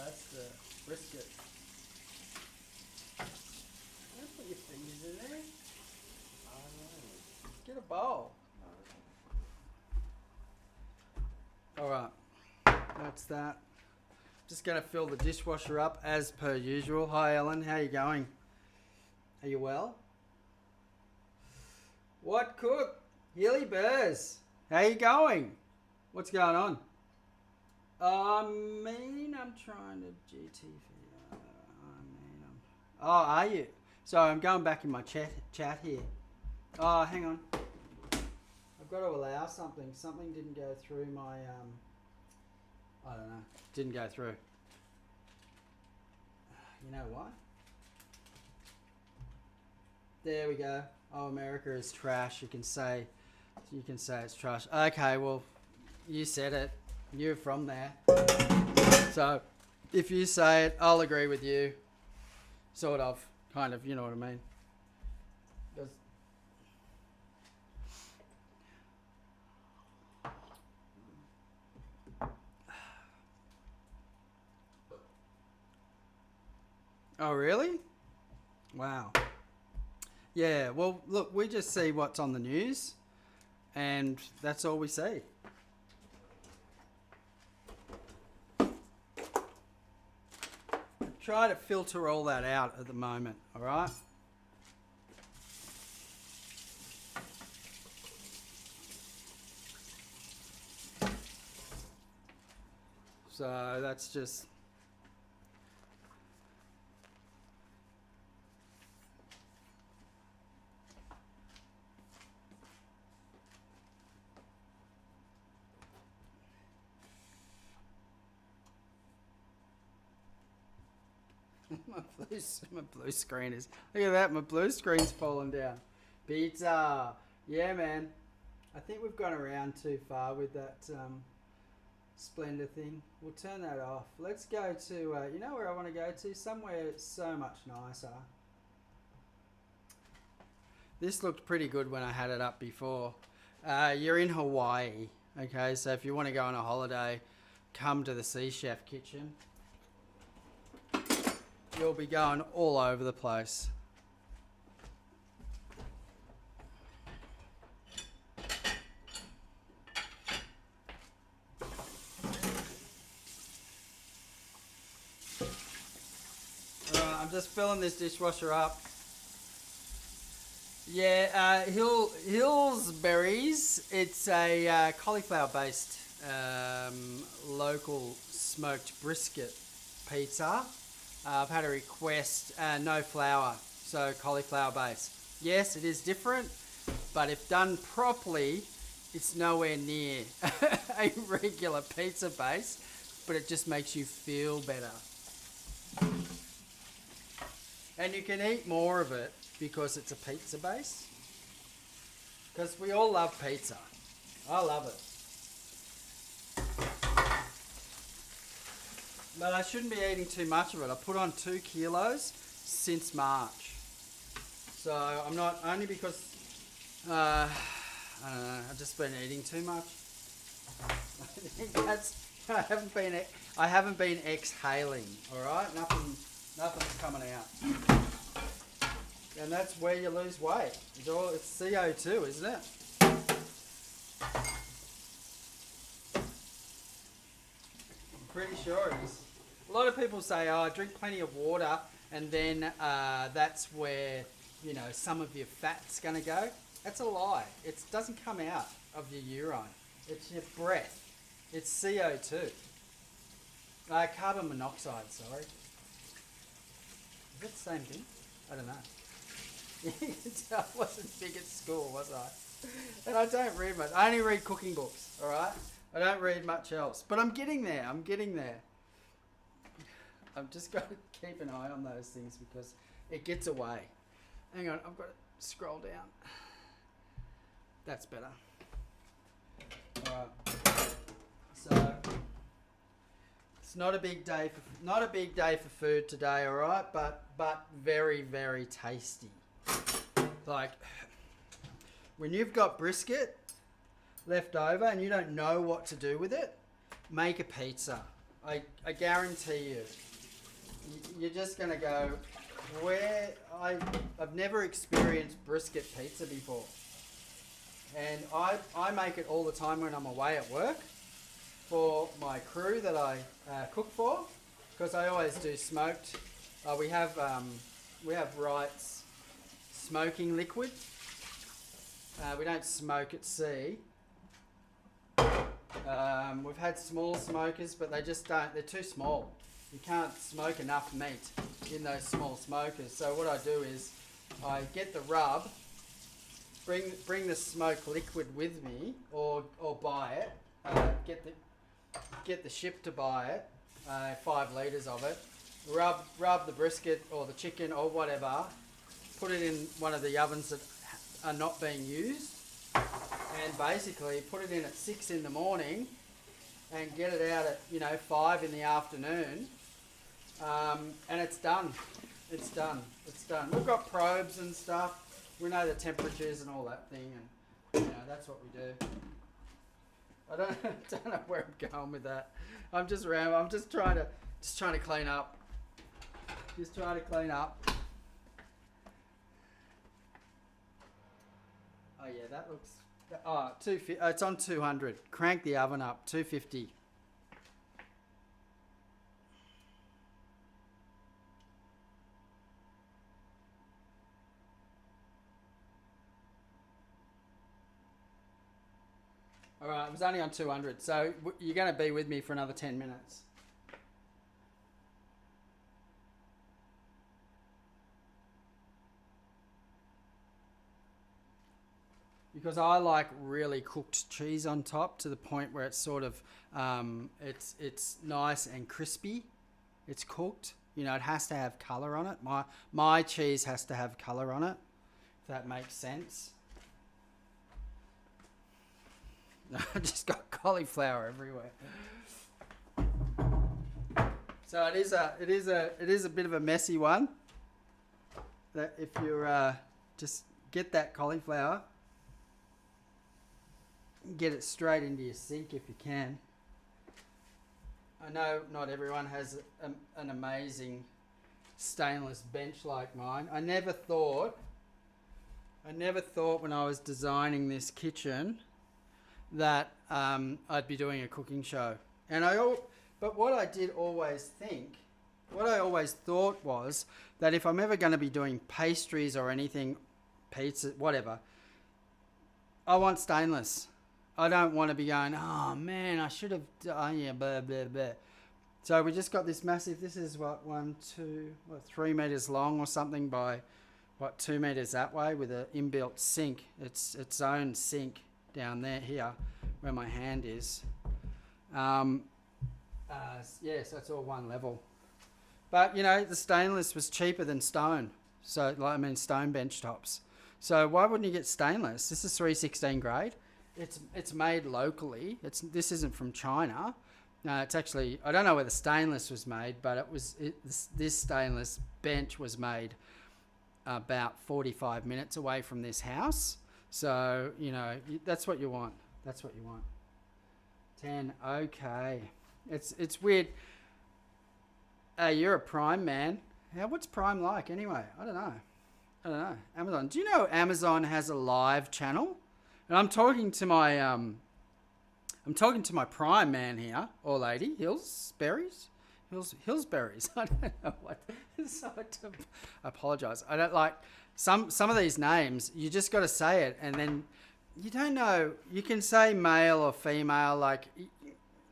that's the brisket. Don't put your fingers in there. get a bowl. All right, that's that. Just gonna fill the dishwasher up as per usual. Hi Ellen, how you going? Are you well? What cook? Hilly Burrs, how you going? What's going on? I'm trying to GT. Oh, are you? Sorry, I'm going back in my chat here. Oh, hang on. I've got to allow something. Something didn't go through my, I don't know. Didn't go through. You know what? There we go. Oh, America is trash. You can say it's trash. Okay, well, you said it. You're from there. So, if you say it, I'll agree with you. Sort of. Kind of, you know what I mean. Oh, really? Wow. Yeah, well, look, we just see what's on the news, and that's all we see. Try to filter all that out at the moment, all right? So that's just... my blue screen is... Look at that, my blue screen's falling down. Pizza. Yeah, man. I think we've gone around too far with that Splendor thing. We'll turn that off. Let's go to... you know where I want to go to? Somewhere so much nicer. This looked pretty good when I had it up before. You're in Hawaii. Okay, so if you want to go on a holiday, come to the Sea Chef kitchen. You'll be going all over the place. I'm just filling this dishwasher up. Yeah, Hillsberries. It's a cauliflower-based local smoked brisket pizza. I've had a request, no flour, so cauliflower base. Yes, it is different, but if done properly, it's nowhere near a regular pizza base, but it just makes you feel better. And you can eat more of it because it's a pizza base. Because we all love pizza. I love it. But I shouldn't be eating too much of it. I put on 2 kilos since March. So I'm not, only because, I don't know, I've just been eating too much. I haven't been exhaling, alright? Nothing's coming out. And that's where you lose weight. It's CO2, isn't it? I'm pretty sure it is. A lot of people say, oh, drink plenty of water, and then that's where, you know, some of your fat's going to go. That's a lie. It doesn't come out of your urine. It's your breath. It's CO2. Carbon monoxide, sorry. Is that the same thing? I don't know. I wasn't big at school, was I? And I don't read much. I only read cooking books, alright? I don't read much else. But I'm getting there. I've just got to keep an eye on those things because it gets away. Hang on, I've got to scroll down. That's better. Alright. So it's not a big day for food today, alright? But very, very tasty. Like when you've got brisket left over and you don't know what to do with it, make a pizza. I guarantee you. You're just going to go, I've never experienced brisket pizza before. And I make it all the time when I'm away at work for my crew that I cook for, because I always do smoked. We have Wright's smoking liquid. We don't smoke at sea. We've had small smokers, but they just don't. They're too small. You can't smoke enough meat in those small smokers. So what I do is I get the rub, bring the smoke liquid with me, or buy it. Get the ship to buy it, 5 litres of it. Rub the brisket or the chicken or whatever. Put it in one of the ovens that are not being used, and basically put it in at 6 in the morning and get it out at 5 in the afternoon, and it's done. It's done. We've got probes and stuff. We know the temperatures and all that thing, and that's what we do. I don't know where I'm going with that. I'm just trying to clean up. Just trying to clean up. Oh yeah, that looks. Oh, 250. It's on 200. Crank the oven up. 250. All right, it was only on 200, so you're going to be with me for another 10 minutes. Because I like really cooked cheese on top to the point where it's sort of, it's nice and crispy. It's cooked. It has to have colour on it. My cheese has to have colour on it, if that makes sense. I just got cauliflower everywhere. So it is a bit of a messy one. That if you just get that cauliflower, get it straight into your sink if you can. I know not everyone has an amazing stainless bench like mine. I never thought when I was designing this kitchen that I'd be doing a cooking show. But what I always thought was that if I'm ever going to be doing pastries or anything, pizza, whatever, I want stainless. I don't want to be going, oh man, I should have done, blah, blah, blah. So we just got this massive, this is 3 meters long or something by 2 meters that way, with an inbuilt sink. It's its own sink down there, here, where my hand is. So it's all one level. But, the stainless was cheaper than stone. So, stone bench tops. So why wouldn't you get stainless? This is 316 grade. It's made locally. This isn't from China. It's actually, I don't know where the stainless was made, but this stainless bench was made about 45 minutes away from this house. So, that's what you want. That's what you want. 10, okay. It's weird. You're a Prime man. What's Prime like anyway? I don't know. Amazon. Do you know Amazon has a live channel? And I'm talking to my Prime man here, or lady, Hillsberries. I don't know what. So I apologise. I don't like some of these names. You just got to say it, and then you don't know. You can say male or female, like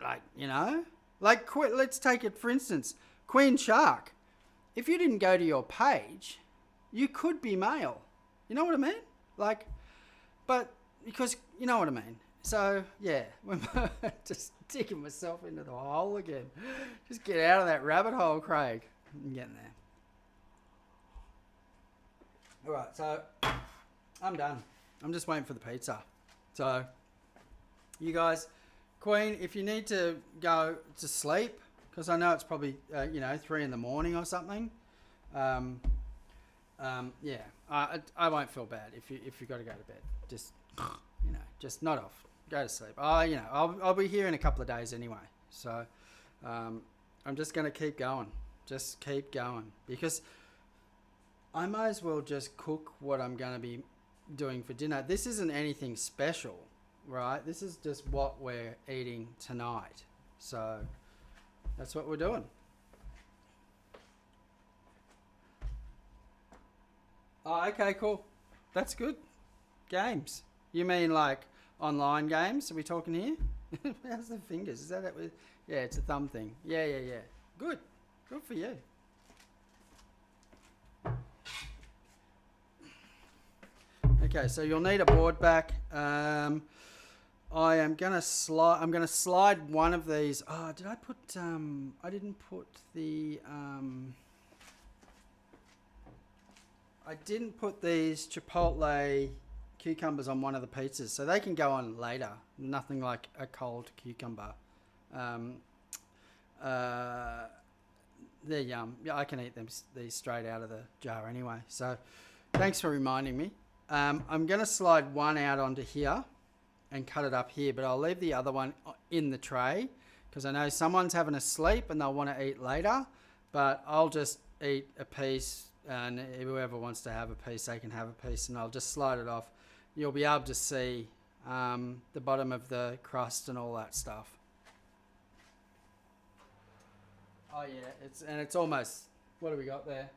let's take it for instance, Queen Shark. If you didn't go to your page, you could be male. You know what I mean? But because you know what I mean. So yeah, just digging myself into the hole again. Just get out of that rabbit hole, Craig. I'm getting there. All right, so I'm done. I'm just waiting for the pizza. So you guys, Queen, if you need to go to sleep, because I know it's probably 3 in the morning or something. Yeah, I won't feel bad if you got to go to bed. Just nod off. Go to sleep. I'll be here in a couple of days anyway. So I'm just going to keep going. Just keep going. Because I might as well just cook what I'm going to be doing for dinner. This isn't anything special, right? This is just what we're eating tonight. So that's what we're doing. Oh, okay, cool. That's good. Games. You mean like online games? Are we talking here? How's the fingers? Is that it? Yeah, it's a thumb thing. Yeah. Good. Good for you. Okay, so you'll need a board back. I'm gonna slide one of these. Oh, did I put? I didn't put the. I didn't put these chipotle cucumbers on one of the pizzas, so they can go on later. Nothing like a cold cucumber. They're yum. Yeah, I can eat these straight out of the jar anyway. So, thanks for reminding me. I'm going to slide one out onto here and cut it up here, but I'll leave the other one in the tray because I know someone's having a sleep and they'll want to eat later, but I'll just eat a piece and whoever wants to have a piece, they can have a piece, and I'll just slide it off. You'll be able to see the bottom of the crust and all that stuff. Oh yeah, it's almost, what do we got there?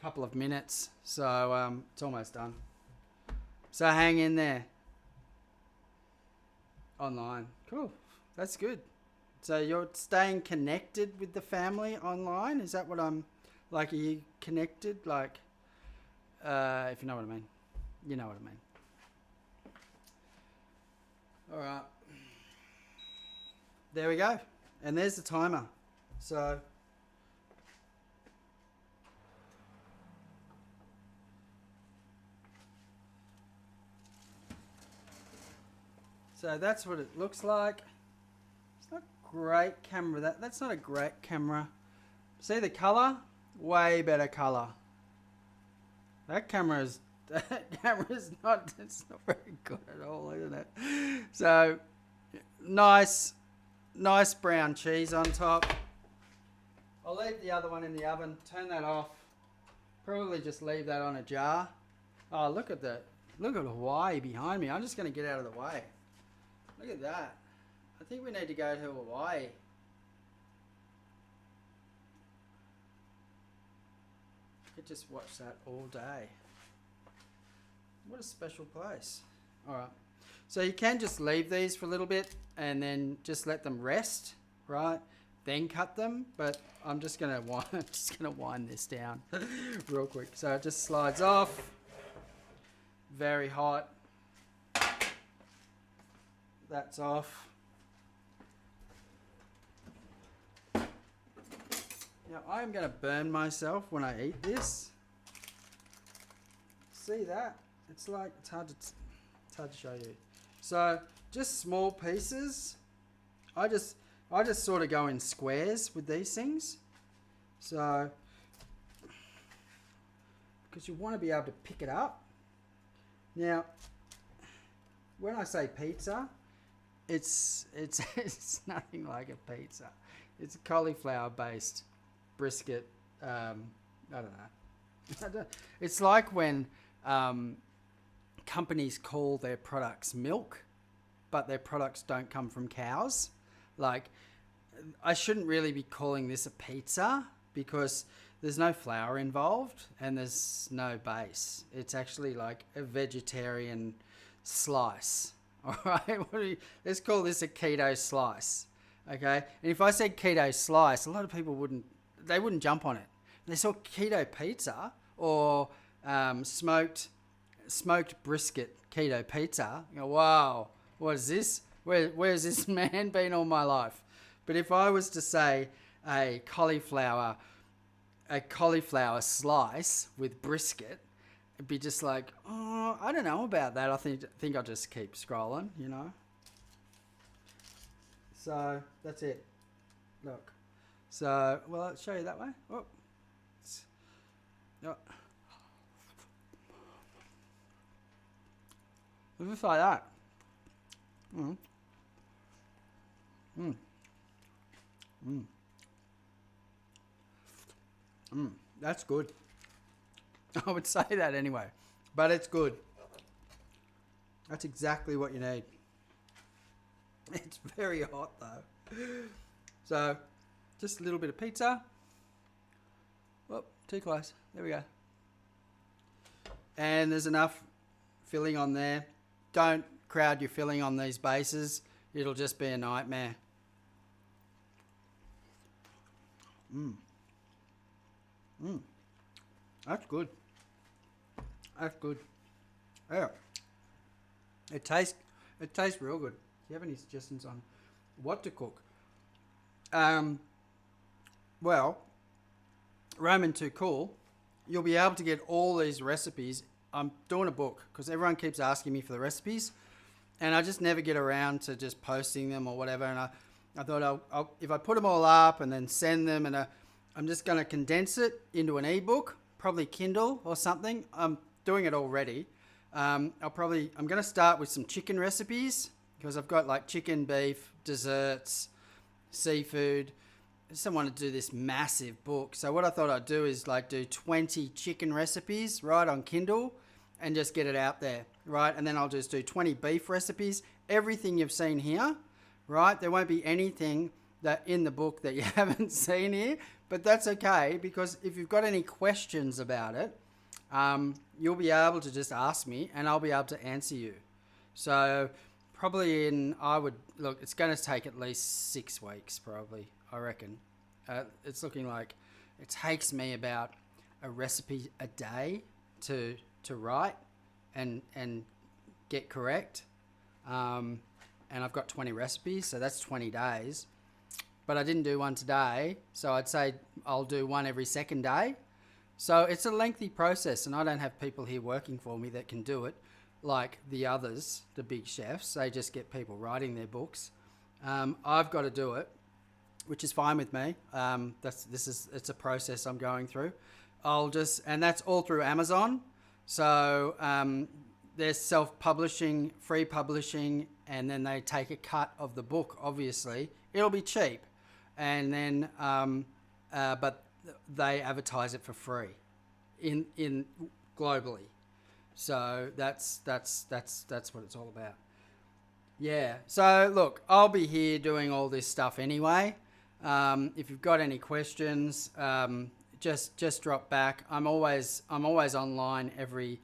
Couple of minutes, so it's almost done. So hang in there. Online. Cool. That's good. So you're staying connected with the family online? Is that what I'm like? Are you connected? Like, if you know what I mean. You know what I mean. All right. There we go. And there's the timer. So that's what it looks like. It's not great camera. That's not a great camera. See the color? Way better color. That camera's not, it's not very good at all, isn't it? So nice brown cheese on top. I'll leave the other one in the oven, turn that off. Probably just leave that on a jar. Oh, look at Hawaii behind me. I'm just going to get out of the way. Look at that. I think we need to go to Hawaii. I could just watch that all day. What a special place. Alright. So you can just leave these for a little bit and then just let them rest, right? Then cut them. But I'm just gonna wind this down real quick. So it just slides off. Very hot. That's off. Now I'm going to burn myself when I eat this. See that? It's hard to show you. So just small pieces. I just sort of go in squares with these things. So because you want to be able to pick it up. Now when I say pizza, it's nothing like a pizza. It's a cauliflower based brisket. I don't know. It's like when companies call their products milk, but their products don't come from cows. Like, I shouldn't really be calling this a pizza because there's no flour involved and there's no base. It's actually like a vegetarian slice. All right, let's call this a keto slice, okay? And if I said keto slice, a lot of people wouldn't jump on it. They saw keto pizza or smoked brisket keto pizza. You go, wow, what is this? Where's this man been all my life? But if I was to say a cauliflower slice with brisket, it'd be just like, oh, I don't know about that. I think I'll just keep scrolling, you know. So that's it. Look. So, well, I'll show you that way. Oh. Just like that. That's good. I would say that anyway, but it's good. That's exactly what you need. It's very hot though. So, just a little bit of pizza. Oh, too close. There we go. And there's enough filling on there. Don't crowd your filling on these bases. It'll just be a nightmare. That's good. That's good. Yeah. It tastes real good. Do you have any suggestions on what to cook? Well, Roman Too Cool, you'll be able to get all these recipes. I'm doing a book because everyone keeps asking me for the recipes, and I just never get around to just posting them or whatever. And I thought I'll if I put them all up and then send them, and I'm just going to condense it into an ebook, probably Kindle or something. I'm doing it already. I'm going to start with some chicken recipes because I've got like chicken, beef, desserts, seafood. I just don't want to do this massive book. So what I thought I'd do is like do 20 chicken recipes, right, on Kindle and just get it out there, right? And then I'll just do 20 beef recipes, everything you've seen here, right? There won't be anything that in the book that you haven't seen here, but that's okay because if you've got any questions about it, you'll be able to just ask me and I'll be able to answer you. So probably it's going to take at least 6 weeks probably, I reckon. It's looking like it takes me about a recipe a day to write and get correct. And I've got 20 recipes, so that's 20 days. But I didn't do one today, so I'd say I'll do one every second day. So it's a lengthy process, and I don't have people here working for me that can do it like the others, the big chefs. They just get people writing their books. I've got to do it, which is fine with me. It's a process I'm going through. And that's all through Amazon. So there's self-publishing, free publishing, and then they take a cut of the book, obviously. It'll be cheap. And then, but they advertise it for free in globally. So that's what it's all about. Yeah. So look, I'll be here doing all this stuff anyway. If you've got any questions, just drop back. I'm always online every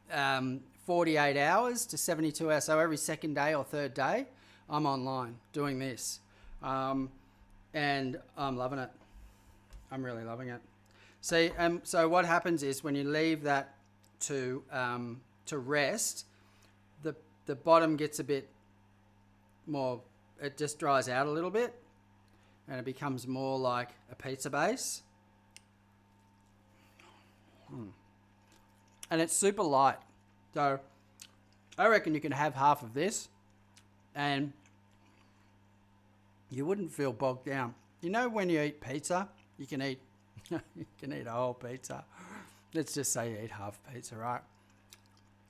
48 hours to 72 hours. So every second day or third day, I'm online doing this. And I'm loving it. I'm really loving it. See, so what happens is when you leave that to rest, the bottom gets a bit more, it just dries out a little bit and it becomes more like a pizza base. And it's super light. So I reckon you can have half of this and you wouldn't feel bogged down. You know when you eat pizza, you can eat a whole pizza. Let's just say you eat half pizza, right?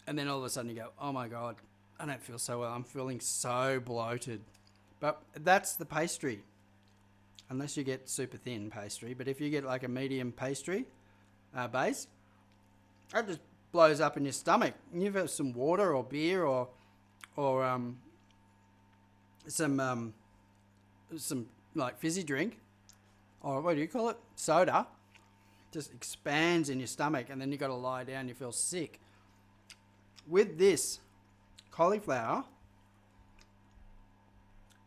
And then all of a sudden you go, oh my God, I don't feel so well. I'm feeling so bloated. But that's the pastry. Unless you get super thin pastry. But if you get like a medium pastry base, that just blows up in your stomach. And you've got some water or beer or some like fizzy drink, or what do you call it? Soda. Just expands in your stomach, and then you got to lie down. You feel sick. With this cauliflower,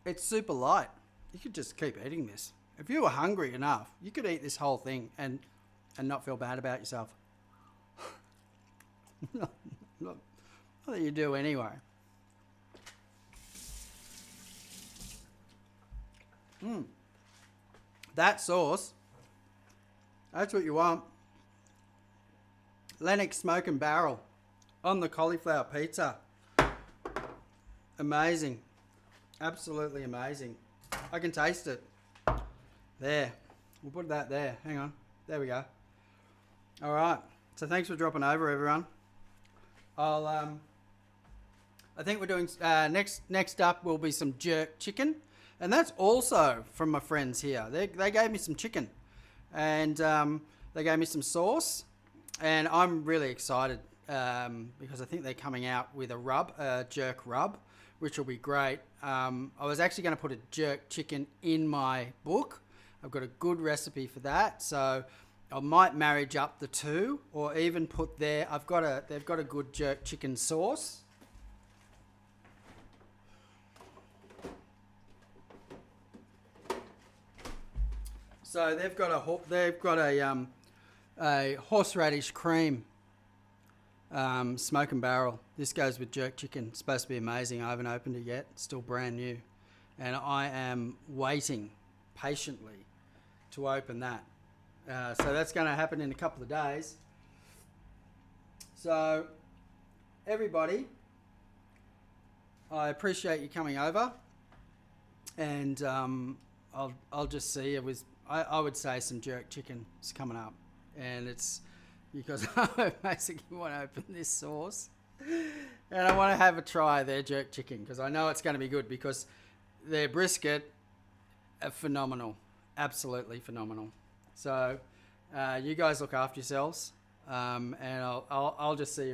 it's super light. You could just keep eating this. If you were hungry enough, you could eat this whole thing and not feel bad about yourself. Not that you do anyway. That sauce, that's what you want. Lennox Smokin barrel on the cauliflower pizza. Amazing. Absolutely amazing. I can taste it. There. We'll put that there. Hang on. There we go. All right. So thanks for dropping over, everyone. I think we're doing, next up will be some jerk chicken. And that's also from my friends here. They gave me some chicken and they gave me some sauce. And I'm really excited because I think they're coming out with a jerk rub, which will be great. I was actually going to put a jerk chicken in my book. I've got a good recipe for that, so I might marriage up the two, or even put they've got a good jerk chicken sauce. So they've got a horseradish cream smoke and barrel. This goes with jerk chicken. It's supposed to be amazing. I haven't opened it yet. It's still brand new, and I am waiting patiently to open that. So that's going to happen in a couple of days. So everybody, I appreciate you coming over, and I'll just see. I would say some jerk chicken is coming up, and it's because I basically want to open this sauce, and I want to have a try of their jerk chicken because I know it's going to be good because their brisket are phenomenal, absolutely phenomenal. So you guys look after yourselves, and I'll just see you.